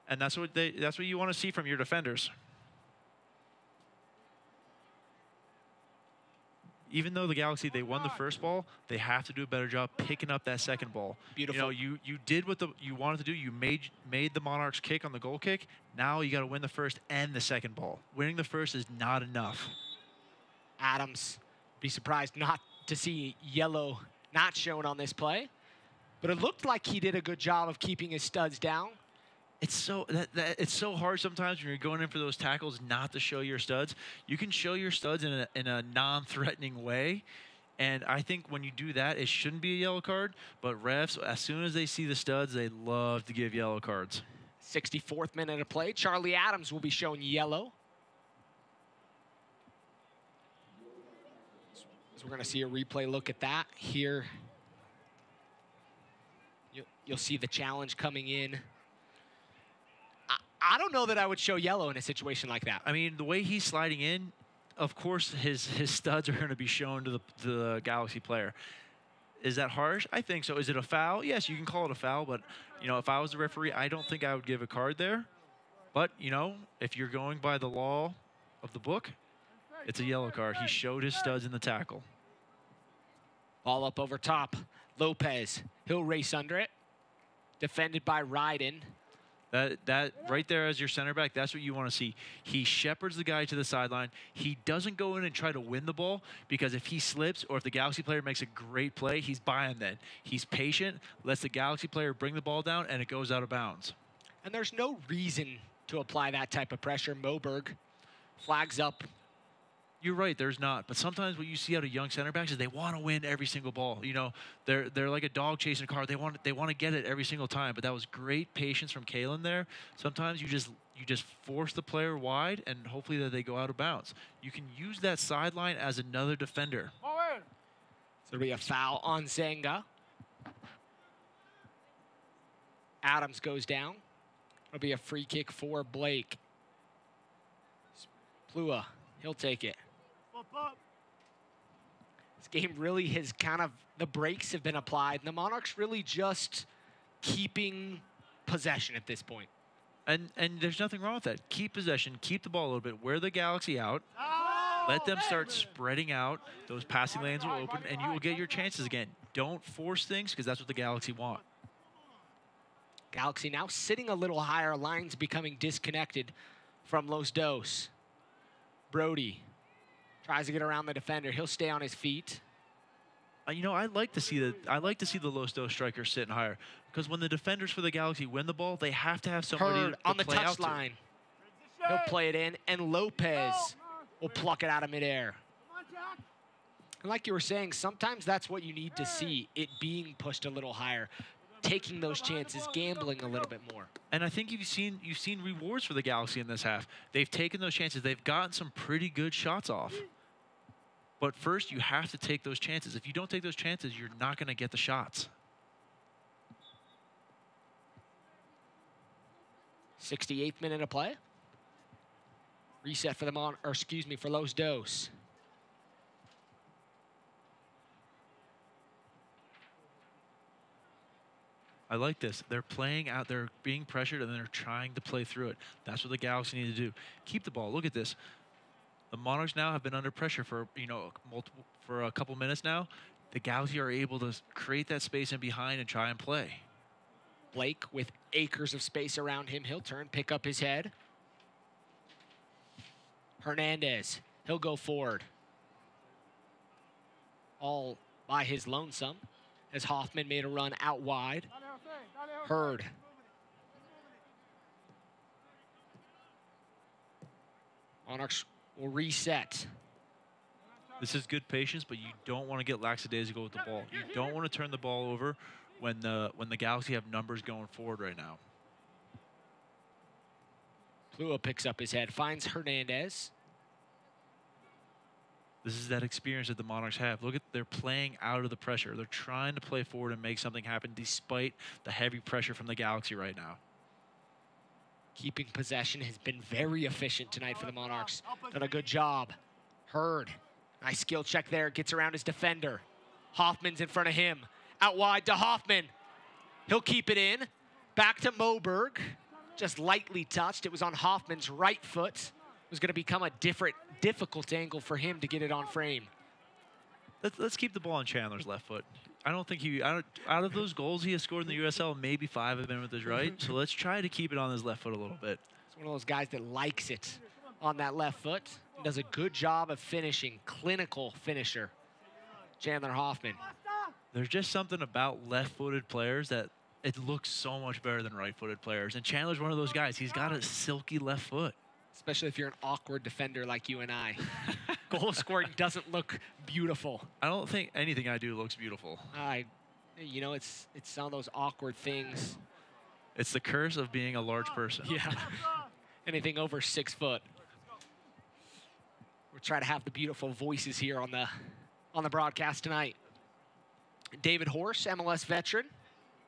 And that's what you want to see from your defenders. Even though the Galaxy, they won the first ball, they have to do a better job picking up that second ball. Beautiful. You know, you did what you wanted to do. You made the Monarchs kick on the goal kick. Now you got to win the first and the second ball. Winning the first is not enough. Adams, be surprised not to see yellow not shown on this play, but it looked like he did a good job of keeping his studs down. It's so hard sometimes when you're going in for those tackles not to show your studs. You can show your studs in a non-threatening way, and I think when you do that, it shouldn't be a yellow card. But refs, as soon as they see the studs, they love to give yellow cards. 64th minute of play. Charlie Adams will be shown yellow. So we're going to see a replay look at that here. You'll see the challenge coming in. I don't know that I would show yellow in a situation like that. I mean, the way he's sliding in, of course his studs are going to be shown to the Galaxy player. Is that harsh? I think so. Is it a foul? Yes, you can call it a foul, but you know, if I was the referee, I don't think I would give a card there. But, you know, if you're going by the law of the book, it's a yellow card. He showed his studs in the tackle. Ball up over top. Lopez, he'll race under it. Defended by Ryden. That right there as your center back, that's what you want to see. He shepherds the guy to the sideline. He doesn't go in and try to win the ball, because if he slips or if the Galaxy player makes a great play, he's by him then. He's patient, lets the Galaxy player bring the ball down, and it goes out of bounds. And there's no reason to apply that type of pressure. Moberg flags up. You're right, there's not. But sometimes what you see out of young center backs is they want to win every single ball. You know, they're like a dog chasing a car. They want to get it every single time. But that was great patience from Kalen there. Sometimes you just force the player wide, and hopefully that they go out of bounds. You can use that sideline as another defender. So there'll be a foul on Zenga. Adams goes down. It'll be a free kick for Blake. Plua, he'll take it. This game really has the brakes have been applied, and the Monarchs really just keeping possession at this point. And there's nothing wrong with that. Keep possession, keep the ball a little bit, wear the Galaxy out, let them start spreading out. Those passing lanes will open, and you will get your chances again. don't force things because that's what the Galaxy want. Galaxy now sitting a little higher, lines becoming disconnected from Los Dos. Brody tries to get around the defender. He'll stay on his feet. You know, I like to see the Los Dos striker sitting higher because when the defenders for the Galaxy win the ball, they have to have somebody Hurd to on the play touch out to. line. He'll play it in, and Lopez will pluck it out of midair. And like you were saying, sometimes that's what you need to see, it being pushed a little higher, taking those chances, gambling a little bit more. And I think you've seen rewards for the Galaxy in this half. They've taken those chances. They've gotten some pretty good shots off. But first, you have to take those chances. If you don't take those chances, you're not going to get the shots. 68th minute of play. Reset for for Los Dos. I like this. They're playing out. They're being pressured, and they're trying to play through it. That's what the Galaxy need to do. Keep the ball. Look at this. The Monarchs now have been under pressure for for a couple minutes now. The Galaxy are able to create that space in behind and try and play. Blake with acres of space around him. He'll turn, pick up his head. Hernandez, he'll go forward. All by his lonesome as Hoffman made a run out wide. Hurd. Monarchs will reset. This is good patience, but you don't want to get lackadaisical with the ball. You don't want to turn the ball over when the Galaxy have numbers going forward right now. Plua picks up his head, finds Hernandez. This is that experience that the Monarchs have. Look at, they're playing out of the pressure. They're trying to play forward and make something happen despite the heavy pressure from the Galaxy right now. Keeping possession has been very efficient tonight for the Monarchs. Done a good job. Hurd, nice skill check there. Gets around his defender. Hoffman's in front of him. Out wide to Hoffman. He'll keep it in. Back to Moberg. Just lightly touched. It was on Hoffman's right foot. It was going to become a difficult angle for him to get it on frame. Let's keep the ball on Chandler's left foot. I don't think out of those goals he has scored in the USL, maybe 5 have been with his right. So let's try to keep it on his left foot a little bit. He's one of those guys that likes it on that left foot. Does a good job of finishing. Clinical finisher. Chandler Hoffman. There's just something about left-footed players that it looks so much better than right-footed players. And Chandler's one of those guys. He's got a silky left foot. Especially if you're an awkward defender like you and I. Goal scoring doesn't look beautiful. I don't think anything I do looks beautiful. You know, it's some of those awkward things. It's the curse of being a large person. Yeah. Anything over 6 foot. We're trying to have the beautiful voices here on the broadcast tonight. David Horse, MLS veteran,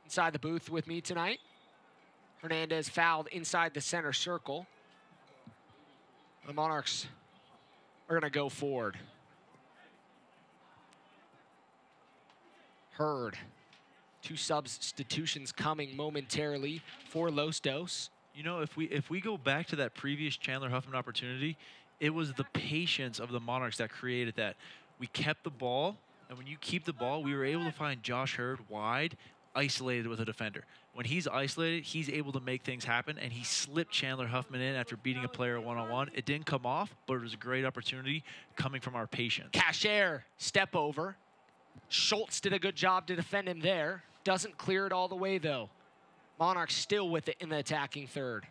inside the booth with me tonight. Hernandez fouled inside the center circle. The Monarchs are going to go forward. Hurd. 2 substitutions coming momentarily for Los Dos. You know, if we go back to that previous Chandler Huffman opportunity, it was the patience of the Monarchs that created that. We kept the ball, and when you keep the ball, we were able to find Josh Hurd wide, isolated with a defender. When he's isolated, he's able to make things happen, and he slipped Chandler Huffman in after beating a player one-on-one. It didn't come off, but it was a great opportunity coming from our patience. Cashier, step over. Schultz did a good job to defend him there. Doesn't clear it all the way, though. Monarchs still with it in the attacking third.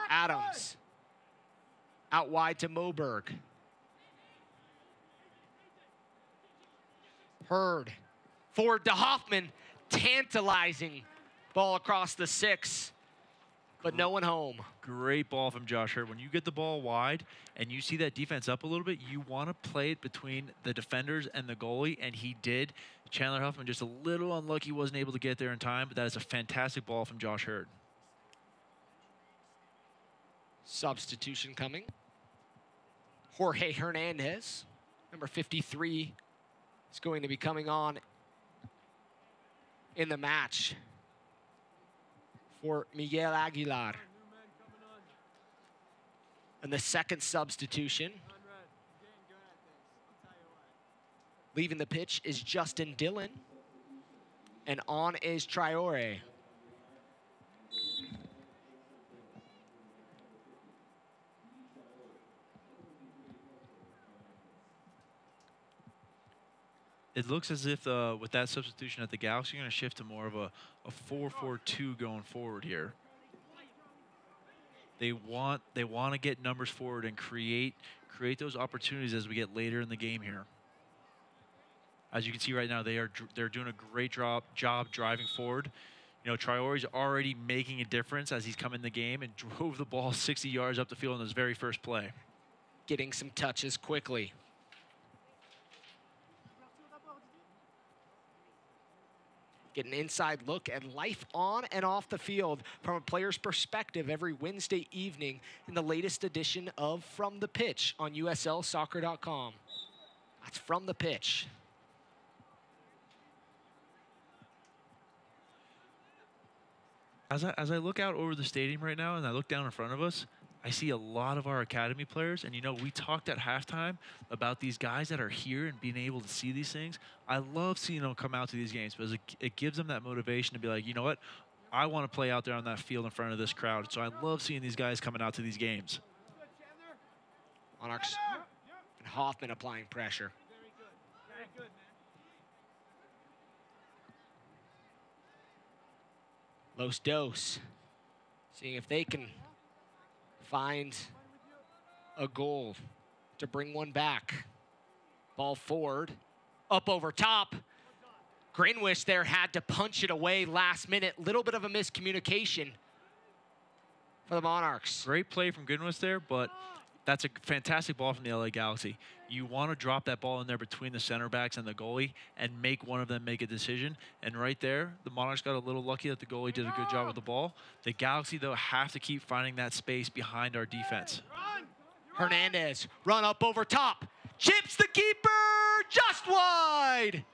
Adams. Out wide to Moberg. Hurd. Forward to Hoffman. Tantalizing ball across the 6. But no one home. Great ball from Josh Hurd. When you get the ball wide and you see that defense up a little bit, you want to play it between the defenders and the goalie, and he did. Chandler Huffman just a little unlucky, wasn't able to get there in time, but that is a fantastic ball from Josh Hurd. Substitution coming. Jorge Hernandez, number 53, is going to be coming on in the match for Miguel Aguilar. And the second substitution Leaving the pitch is Justin Dillon. And on is Traore. It looks as if with that substitution at the Galaxy, you're going to shift to more of a 4-4-2 going forward here. They want to get numbers forward and create those opportunities as we get later in the game here. As you can see right now, they're doing a great job driving forward. You know, Traore's already making a difference as he's come in the game and drove the ball 60 yards up the field in his very first play. Getting some touches quickly. Get an inside look at life on and off the field from a player's perspective every Wednesday evening in the latest edition of From the Pitch on USLsoccer.com. That's From the Pitch. As I look out over the stadium right now and I look down in front of us, I see a lot of our academy players, and you know, we talked at halftime about these guys that are here and being able to see these things. I love seeing them come out to these games because it gives them that motivation to be like, you know what, I want to play out there on that field in front of this crowd. So I love seeing these guys coming out to these games. Monarchs and Hoffman applying pressure. Los Dos seeing if they can find a goal to bring one back. Ball forward, up over top. Greenwich there had to punch it away last minute. Little bit of a miscommunication for the Monarchs. Great play from Greenwich there, but that's a fantastic ball from the LA Galaxy. You want to drop that ball in there between the center backs and the goalie and make one of them make a decision. And right there, the Monarchs got a little lucky that the goalie did a good job with the ball. The Galaxy, though, have to keep finding that space behind our defense. Hernandez, run up over top. Chips the keeper, just wide.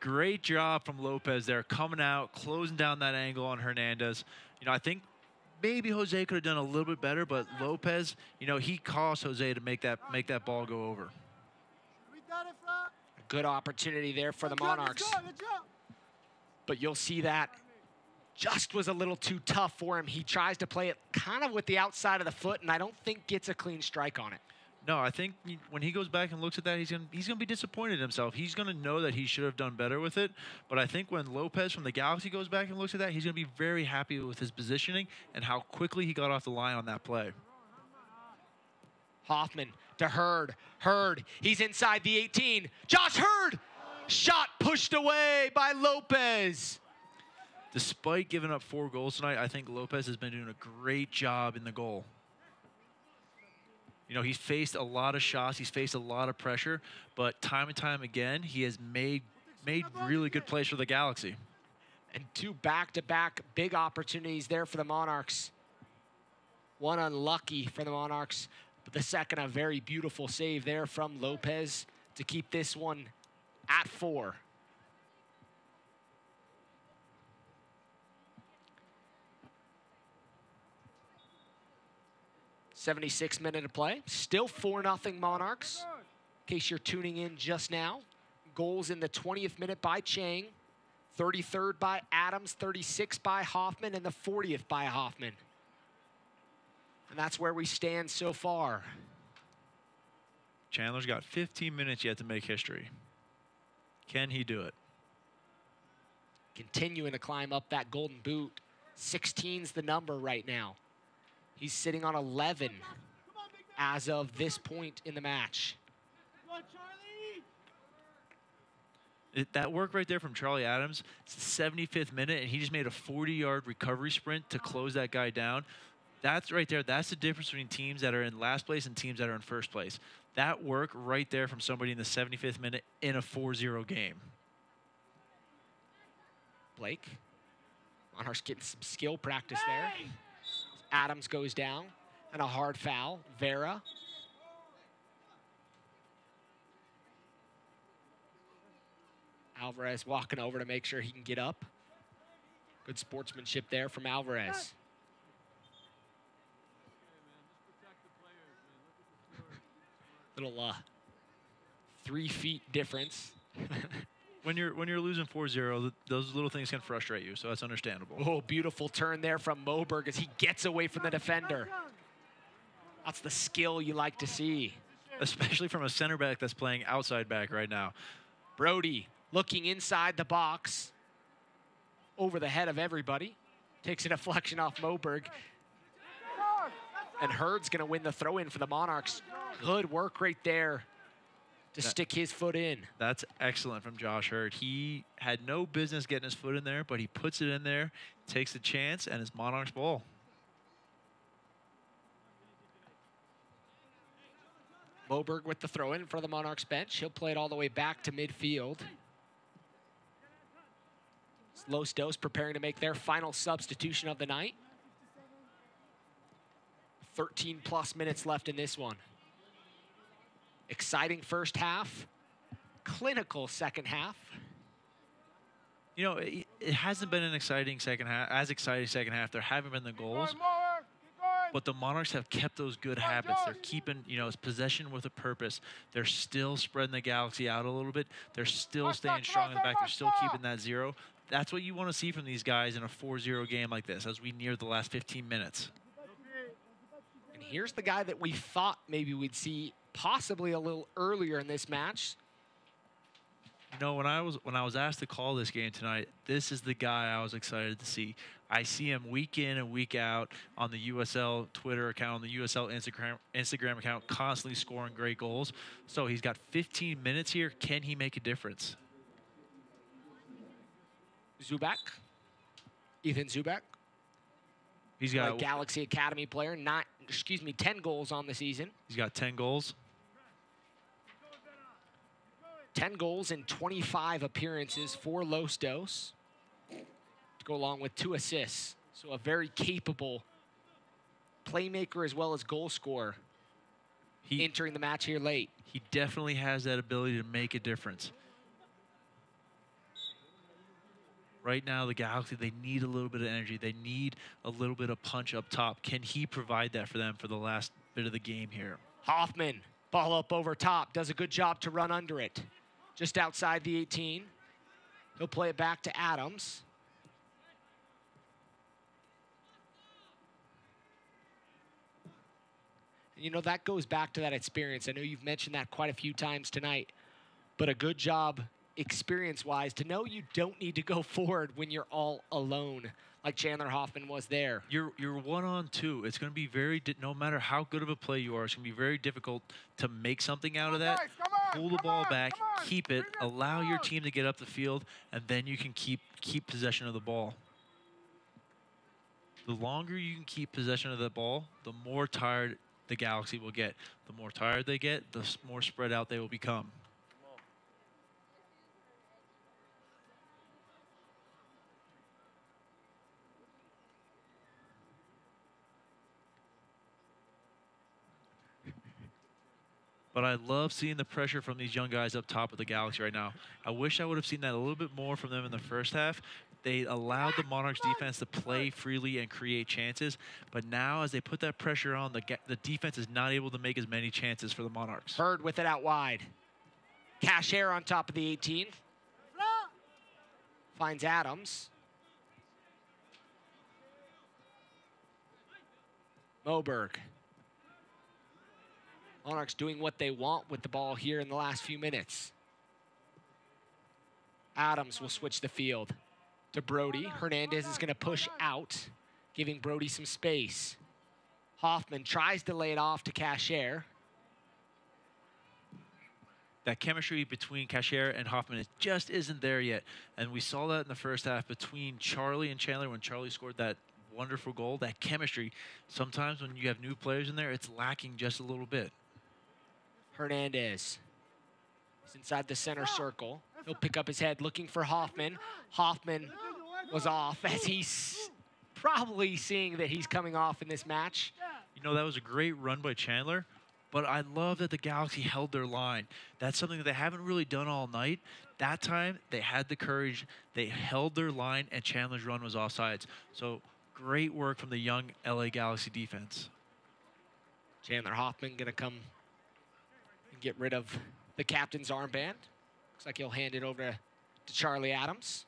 Great job from Lopez there, coming out, closing down that angle on Hernandez. You know, I think maybe Jose could have done a little bit better, but Lopez, you know, he caused Jose to make that ball go over. A good opportunity there for the Monarchs. But you'll see that just was a little too tough for him. He tries to play it kind of with the outside of the foot, and I don't think gets a clean strike on it. No, I think when he goes back and looks at that, he's gonna be disappointed in himself. He's gonna know that he should have done better with it. But I think when Lopez from the Galaxy goes back and looks at that, he's gonna be very happy with his positioning and how quickly he got off the line on that play. Hoffman to Hurd. Hurd, he's inside the 18. Josh Hurd! Shot pushed away by Lopez. Despite giving up 4 goals tonight, I think Lopez has been doing a great job in the goal. You know, he's faced a lot of shots, he's faced a lot of pressure, but time and time again, he has made really good plays for the Galaxy. And 2 back-to-back big opportunities there for the Monarchs. One unlucky for the Monarchs, but the second a very beautiful save there from Lopez to keep this one at 4. .76 minute of play. Still 4-0 Monarchs. In case you're tuning in just now. Goals in the 20th minute by Chang. 33rd by Adams. 36th by Hoffman. And the 40th by Hoffman. And that's where we stand so far. Chandler's got 15 minutes yet to make history. Can he do it? Continuing to climb up that golden boot. 16's the number right now. He's sitting on 11 as of this point in the match. That work right there from Charlie Adams, it's the 75th minute, and he just made a 40-yard recovery sprint to close that guy down. That's right there. That's the difference between teams that are in last place and teams that are in first place. That work right there from somebody in the 75th minute in a 4-0 game. Blake. Monarchs getting some skill practice there. Adams goes down, and a hard foul. Vera. Alvarez walking over to make sure he can get up. Good sportsmanship there from Alvarez. Little 3 feet difference. When you're losing 4-0, those little things can frustrate you, so that's understandable. Oh, beautiful turn there from Moberg as he gets away from the defender. That's the skill you like to see. Especially from a center back that's playing outside back right now. Brody looking inside the box, over the head of everybody. Takes a deflection off Moberg. And Hurd's gonna win the throw-in for the Monarchs. Good work right there to stick his foot in. That's excellent from Josh Hurd. He had no business getting his foot in there, but he puts it in there, takes the chance, and it's Monarchs ball. Moberg with the throw-in for the Monarchs bench. He'll play it all the way back to midfield. Los Dos preparing to make their final substitution of the night. 13+ minutes left in this one. Exciting first half, clinical second half. You know, it hasn't been an exciting second half. There haven't been the goals. But the Monarchs have kept those good habits. They're keeping, you know, it's possession with a purpose. They're still spreading the Galaxy out a little bit. They're still staying strong in the back. They're still keeping that 0. That's what you want to see from these guys in a 4-0 game like this as we near the last 15 minutes. And here's the guy that we thought maybe we'd see possibly a little earlier in this match. You know, when I was asked to call this game tonight, this is the guy I was excited to see. I see him week in and week out on the USL Twitter account, on the USL Instagram account, constantly scoring great goals. So he's got 15 minutes here. Can he make a difference? Zubak, Ethan Zubak. He's got a Galaxy Academy player, 10 goals on the season. He's got 10 goals. 10 goals in 25 appearances for Los Dos, to go along with 2 assists. So a very capable playmaker as well as goal scorer entering the match here late. He definitely has that ability to make a difference. Right now, the Galaxy, they need a little bit of energy. They need a little bit of punch up top. Can he provide that for them for the last bit of the game here? Hoffman, ball up over top, does a good job to run under it. Just outside the 18. He'll play it back to Adams. And you know, that goes back to that experience. I know you've mentioned that quite a few times tonight, but a good job experience-wise to know you don't need to go forward when you're all alone, like Chandler Hoffman was there. You're 1-on-2. It's going to be no matter how good of a play you are, it's going to be very difficult to make something out of that. Pull the ball back, keep it, allow your team to get up the field, and then you can keep possession of the ball. The longer you can keep possession of the ball, the more tired the Galaxy will get. The more tired they get, the more spread out they will become. But I love seeing the pressure from these young guys up top of the Galaxy right now. I wish I would have seen that a little bit more from them in the first half. They allowed the Monarchs defense to play freely and create chances. But now as they put that pressure on, the defense is not able to make as many chances for the Monarchs. Hurd with it out wide. Cashier on top of the 18. Finds Adams. Moberg. Monarchs doing what they want with the ball here in the last few minutes. Adams will switch the field to Brody. Hernandez is going to push out, giving Brody some space. Hoffman tries to lay it off to Cashier. That chemistry between Cashier and Hoffman just isn't there yet. And we saw that in the first half between Charlie and Chandler when Charlie scored that wonderful goal. That chemistry, sometimes when you have new players in there, it's lacking just a little bit. Hernandez is inside the center circle. He'll pick up his head looking for Hoffman. Hoffman was off as he's probably seeing that he's coming off in this match. You know, that was a great run by Chandler, but I love that the Galaxy held their line. That's something that they haven't really done all night. That time, they had the courage. They held their line, and Chandler's run was offsides. So great work from the young LA Galaxy defense. Chandler Hoffman going to come get rid of the captain's armband. Looks like he'll hand it over to Charlie Adams,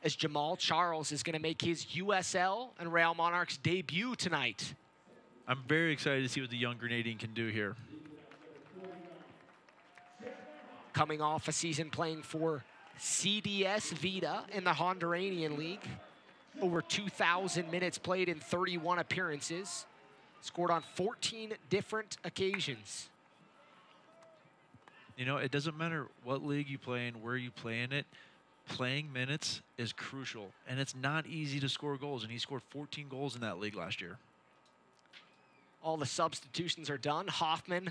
as Jamal Charles is going to make his USL and Real Monarchs debut tonight. I'm very excited to see what the young Grenadian can do here. Coming off a season playing for CDS Vita in the Honduranian League. Over 2,000 minutes played in 31 appearances. Scored on 14 different occasions. You know, it doesn't matter what league you play in, where you play in it. Playing minutes is crucial, and it's not easy to score goals, and he scored 14 goals in that league last year. All the substitutions are done. Hoffman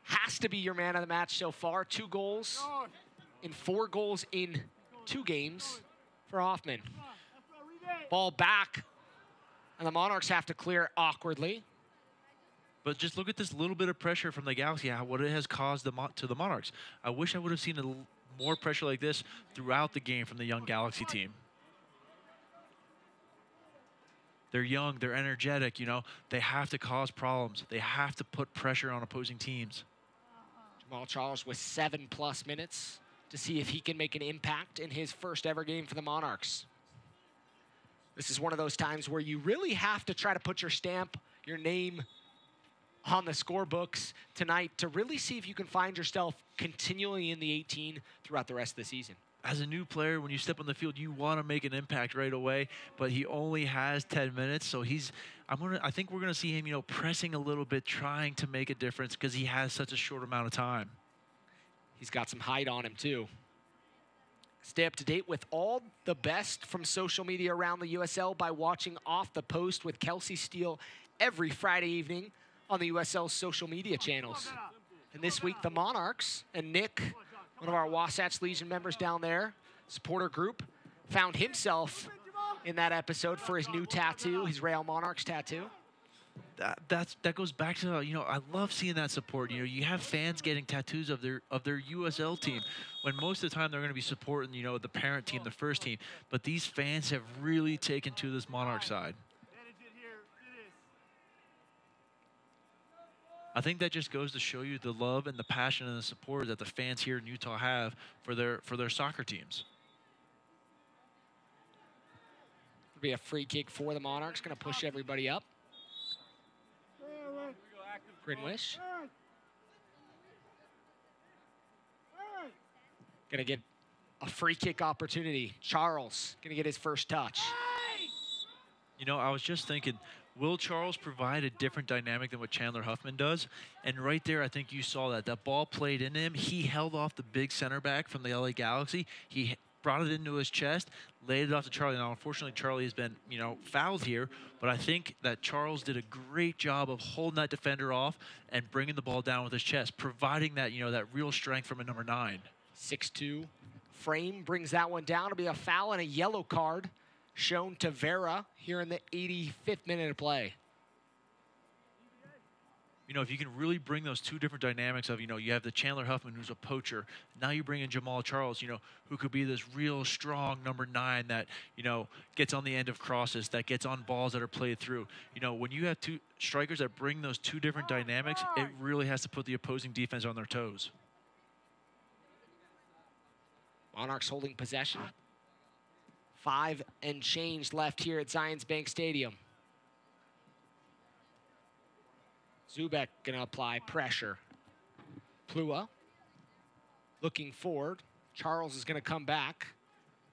has to be your man of the match so far. 2 goals in 4 goals in 2 games for Hoffman. Ball back, and the Monarchs have to clear awkwardly. But just look at this little bit of pressure from the Galaxy, what it has caused to the Monarchs. I wish I would have seen more pressure like this throughout the game from the young Galaxy team. They're young, they're energetic, you know. They have to cause problems. They have to put pressure on opposing teams. Jamal Charles with 7+ minutes to see if he can make an impact in his first ever game for the Monarchs. This is one of those times where you really have to try to put your stamp, your name on the scorebooks tonight to really see if you can find yourself continually in the 18 throughout the rest of the season. As a new player, when you step on the field, you want to make an impact right away, but he only has 10 minutes, so I think we're gonna see him, you know, pressing a little bit, trying to make a difference because he has such a short amount of time. He's got some height on him too. Stay up to date with all the best from social media around the USL by watching Off the Post with Kelsey Steele every Friday evening on the USL social media channels. And this week, the Monarchs and Nick, one of our Wasatch Legion members down there, supporter group, found himself in that episode for his new tattoo, his Real Monarchs tattoo. That goes back to, you know, I love seeing that support. You know, you have fans getting tattoos of their USL team when most of the time they're going to be supporting, you know, the parent team, the first team. But these fans have really taken to this Monarch side. I think that just goes to show you the love and the passion and the support that the fans here in Utah have for their soccer teams. It'll be a free kick for the Monarchs, going to push everybody up. Grinwish. Going to get a free kick opportunity. Charles going to get his first touch. You know, I was just thinking, will Charles provide a different dynamic than what Chandler Huffman does? And right there, I think you saw that. That ball played in him. He held off the big center back from the LA Galaxy. He brought it into his chest, laid it off to Charlie. Now, unfortunately, Charlie has been, you know, fouled here, but I think that Charles did a great job of holding that defender off and bringing the ball down with his chest, providing that, you know, that real strength from a number 9. 6'2". Frame brings that one down. It'll be a foul and a yellow card shown to Vera here in the 85th minute of play. You know, if you can really bring those two different dynamics of, you know, you have the Chandler Huffman who's a poacher. Now you bring in Jamal Charles, you know, who could be this real strong number 9 that, you know, gets on the end of crosses, that gets on balls that are played through. You know, when you have two strikers that bring those two different dynamics, it really has to put the opposing defense on their toes. Monarchs holding possession. 5 and change left here at Zions Bank Stadium. Zubek gonna apply pressure. Plua looking forward. Charles is gonna come back.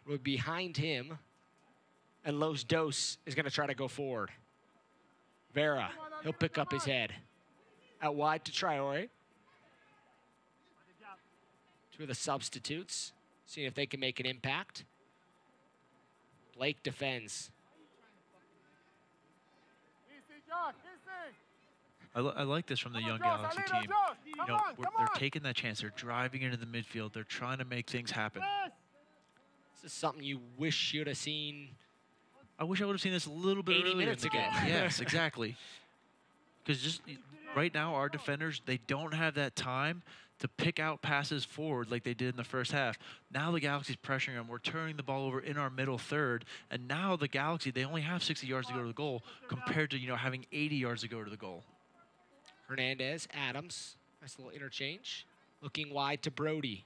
We're behind him. And Los Dos is gonna try to go forward. Vera, he'll pick up his head. Out wide to Traore. Two of the substitutes, seeing if they can make an impact. Blake defends. I like this from the young Galaxy team. You know, they're taking that chance. They're driving into the midfield. They're trying to make things happen. This is something you wish you'd have seen. I wish I would have seen this a little bit 80 earlier minutes in the ago. game. Yes, exactly. Because just right now, our defenders, they don't have that time to pick out passes forward like they did in the first half. Now the Galaxy's pressuring them. We're turning the ball over in our middle third, and now the Galaxy, they only have 60 yards to go to the goal compared to, you know, having 80 yards to go to the goal. Hernandez, Adams, nice little interchange. Looking wide to Brody.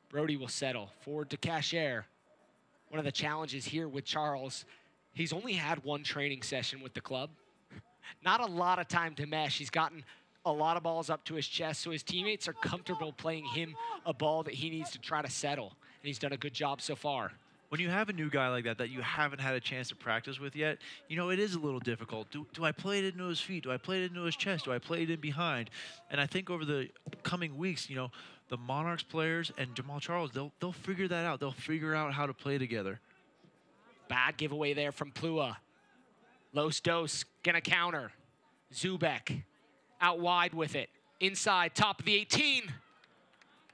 Brody will settle. Forward to Cashier. One of the challenges here with Charles, he's only had one training session with the club. Not a lot of time to mesh. He's gotten a lot of balls up to his chest, so his teammates are comfortable playing him a ball that he needs to try to settle. And he's done a good job so far. When you have a new guy like that you haven't had a chance to practice with yet, you know, it is a little difficult. Do I play it into his feet? Do I play it into his chest? Do I play it in behind? And I think over the coming weeks, you know, the Monarchs players and Jamal Charles, they'll figure that out. They'll figure out how to play together. Bad giveaway there from Plua. Los Dos gonna counter. Zubek out wide with it. Inside, top of the 18.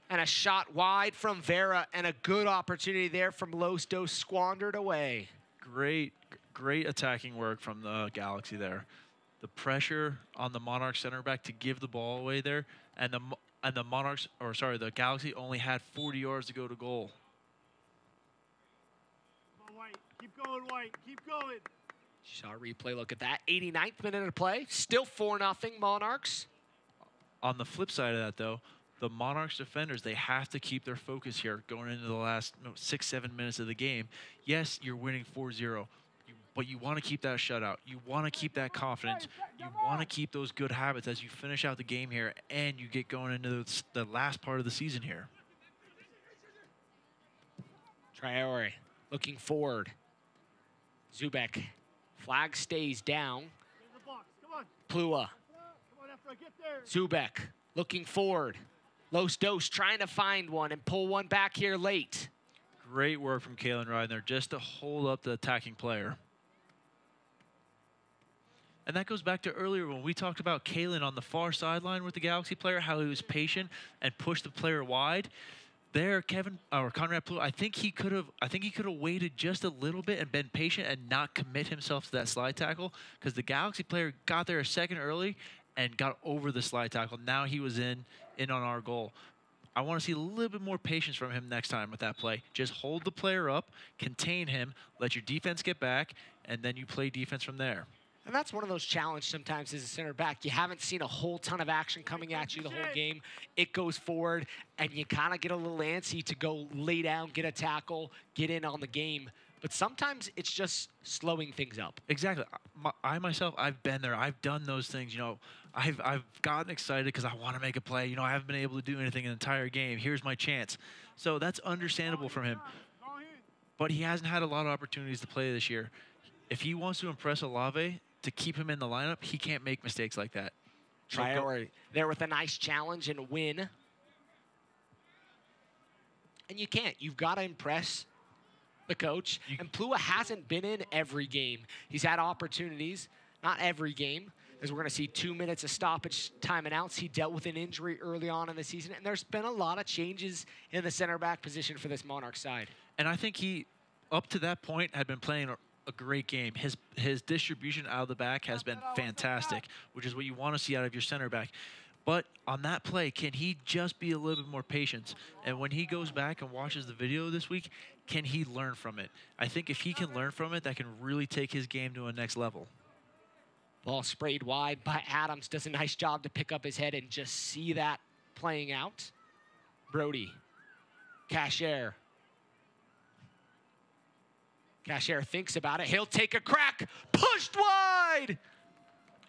And a shot wide from Vera, and a good opportunity there from Los Dos squandered away. Great attacking work from the Galaxy there. The pressure on the Monarch center back to give the ball away there, and the Monarchs, or sorry, the Galaxy only had 40 yards to go to goal. Come on, White. Keep going, White. Keep going. Saw a replay look at that. 89th minute of play. Still 4-0 Monarchs. On the flip side of that, though, the Monarchs defenders, they have to keep their focus here going into the last 6-7 minutes of the game. Yes, you're winning 4-0, but you want to keep that shutout. You want to keep that confidence. You want to keep those good habits as you finish out the game here and you get going into the last part of the season here. Traore looking forward. Zubek. Flag stays down. Plua. Zubek looking forward. Los Dos trying to find one and pull one back here late. Great work from Kalen Ryan there just to hold up the attacking player. And that goes back to earlier when we talked about Kalen on the far sideline with the Galaxy player, how he was patient and pushed the player wide. There, Conrad Plua, I think he could have waited just a little bit and been patient and not commit himself to that slide tackle, because the Galaxy player got there a second early and got over the slide tackle. Now he was in on our goal. I want to see a little bit more patience from him next time with that play. Just hold the player up, contain him, let your defense get back, and then you play defense from there. And that's one of those challenges sometimes as a center back. You haven't seen a whole ton of action coming at you the whole game. It goes forward, and you kind of get a little antsy to go lay down, get a tackle, get in on the game. But sometimes it's just slowing things up. Exactly. I myself, I've been there. I've done those things. You know, I've gotten excited because I want to make a play. You know, I haven't been able to do anything in the entire game. Here's my chance. So that's understandable from him. But he hasn't had a lot of opportunities to play this year. If he wants to impress Olave to keep him in the lineup, he can't make mistakes like that. Traore there with a nice challenge and a win. And you can't. You've got to impress the coach. And Plua hasn't been in every game. He's had opportunities, not every game, as we're going to see 2 minutes of stoppage time and outs. He dealt with an injury early on in the season, and there's been a lot of changes in the center back position for this Monarch side. And I think he, up to that point, had been playing a great game. His distribution out of the back has been fantastic, which is what you want to see out of your center back. But on that play, can he just be a little bit more patient? And when he goes back and watches the video this week, can he learn from it? I think if he can learn from it, that can really take his game to a next level. Ball sprayed wide by Adams. Does a nice job to pick up his head and just see that playing out. Brody. Cashier. Cashier thinks about it. He'll take a crack. Pushed wide.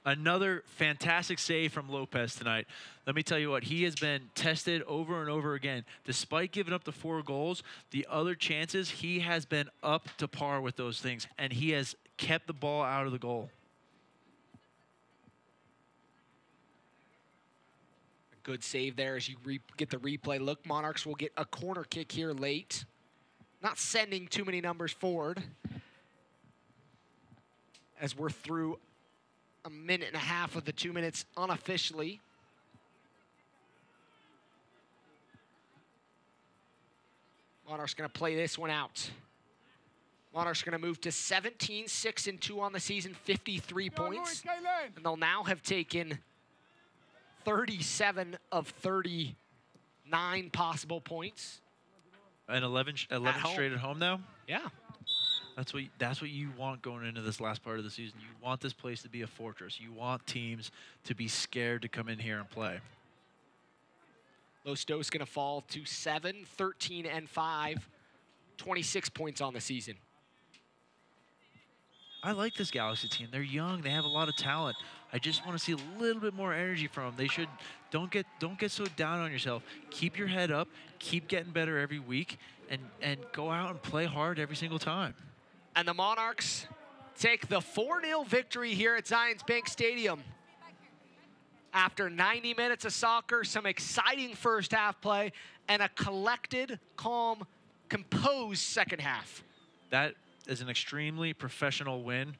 Another fantastic save from Lopez tonight. Let me tell you what, he has been tested over and over again. Despite giving up the 4 goals, the other chances, he has been up to par with those things, and he has kept the ball out of the goal. A good save there as you get the replay. Look, Monarchs will get a corner kick here late. Not sending too many numbers forward as we're through a minute and a half of the 2 minutes unofficially. Monarchs going to play this one out. Monarchs going to move to 17-6-2 on the season, 53 points. And they'll now have taken 37 of 39 possible points. And 11 straight at home now? Yeah. That's what you want going into this last part of the season. You want this place to be a fortress. You want teams to be scared to come in here and play. Losto's going to fall to 7, 13, and 5, 26 points on the season. I like this Galaxy team. They're young. They have a lot of talent. I just want to see a little bit more energy from them. They should don't get so down on yourself. Keep your head up. Keep getting better every week, and go out and play hard every single time. And the Monarchs take the 4-0 victory here at Zions Bank Stadium. After 90 minutes of soccer, some exciting first half play, and a collected, calm, composed second half. That is an extremely professional win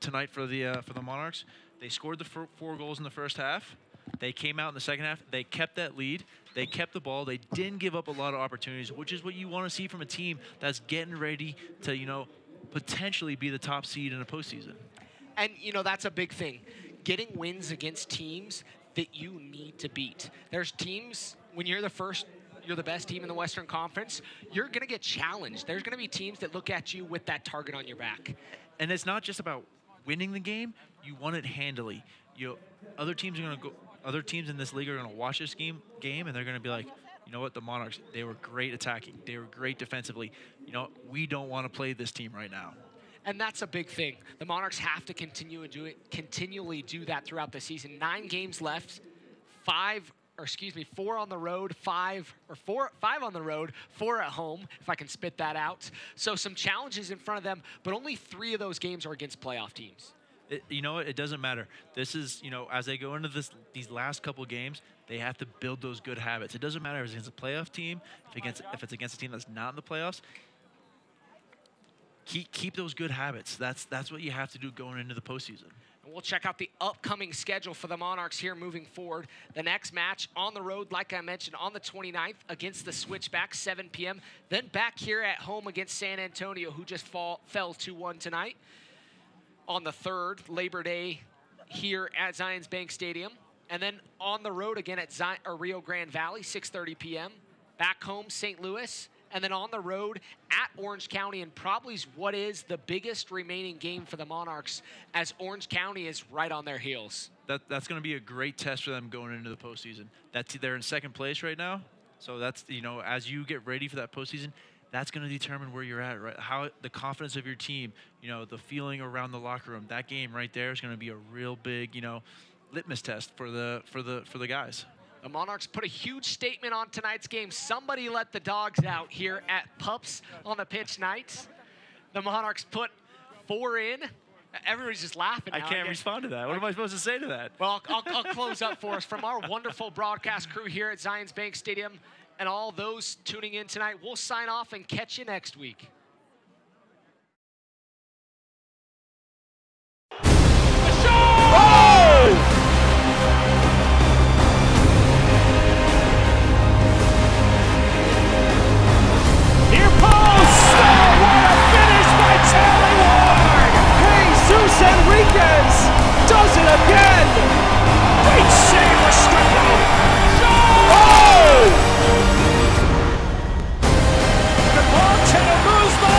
tonight for the Monarchs. They scored the 4 goals in the first half. They came out in the second half. They kept that lead. They kept the ball. They didn't give up a lot of opportunities, which is what you want to see from a team that's getting ready to, potentially be the top seed in a postseason. And, that's a big thing. Getting wins against teams that you need to beat. There's teams, when you're the best team in the Western Conference, you're going to get challenged. There's going to be teams that look at you with that target on your back. And it's not just about winning the game. You want it handily. Other teams in this league are going to watch this game, and they're going to be like, you know what, the Monarchs, they were great attacking. They were great defensively. We don't want to play this team right now. And that's a big thing. The Monarchs have to continually do that throughout the season. 9 games left, 4 on the road, 5 on the road, 4 at home, if I can spit that out. So some challenges in front of them, but only 3 of those games are against playoff teams. You know what? It doesn't matter. This is, as they go into these last couple games, they have to build those good habits. It doesn't matter if it's against a playoff team, if it's against a team that's not in the playoffs. Keep those good habits. That's what you have to do going into the postseason. And we'll check out the upcoming schedule for the Monarchs here moving forward. The next match on the road, like I mentioned, on the 29th against the Switchbacks, 7 p.m. Then back here at home against San Antonio, who just fell 2-1 tonight. On the 3rd, Labor Day here at Zions Bank Stadium. And then on the road again at Rio Grande Valley, 6:30 p.m. Back home, St. Louis. And then on the road at Orange County, and probably what is the biggest remaining game for the Monarchs, as Orange County is right on their heels. That's going to be a great test for them going into the postseason. They're in 2nd place right now, so that's as you get ready for that postseason, that's going to determine where you're at, right? How the confidence of your team, the feeling around the locker room. That game right there is going to be a real big, litmus test for the guys. The Monarchs put a huge statement on tonight's game. Somebody let the dogs out here at Pups on the Pitch nights. The Monarchs put 4 in. Everybody's just laughing now. I can't respond to that. What am I supposed to say to that? Well, I'll close up for us. From our wonderful broadcast crew here at Zions Bank Stadium and all those tuning in tonight, we'll sign off and catch you next week. Enriquez does it again. Great save, Restrepo. Oh! Good ball, Chenamuzma.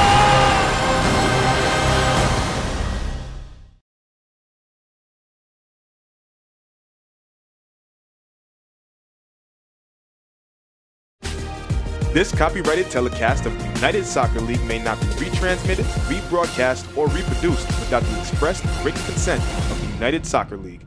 This copyrighted telecast of the United Soccer League may not be retransmitted, rebroadcast, or reproduced without the express written consent of the United Soccer League.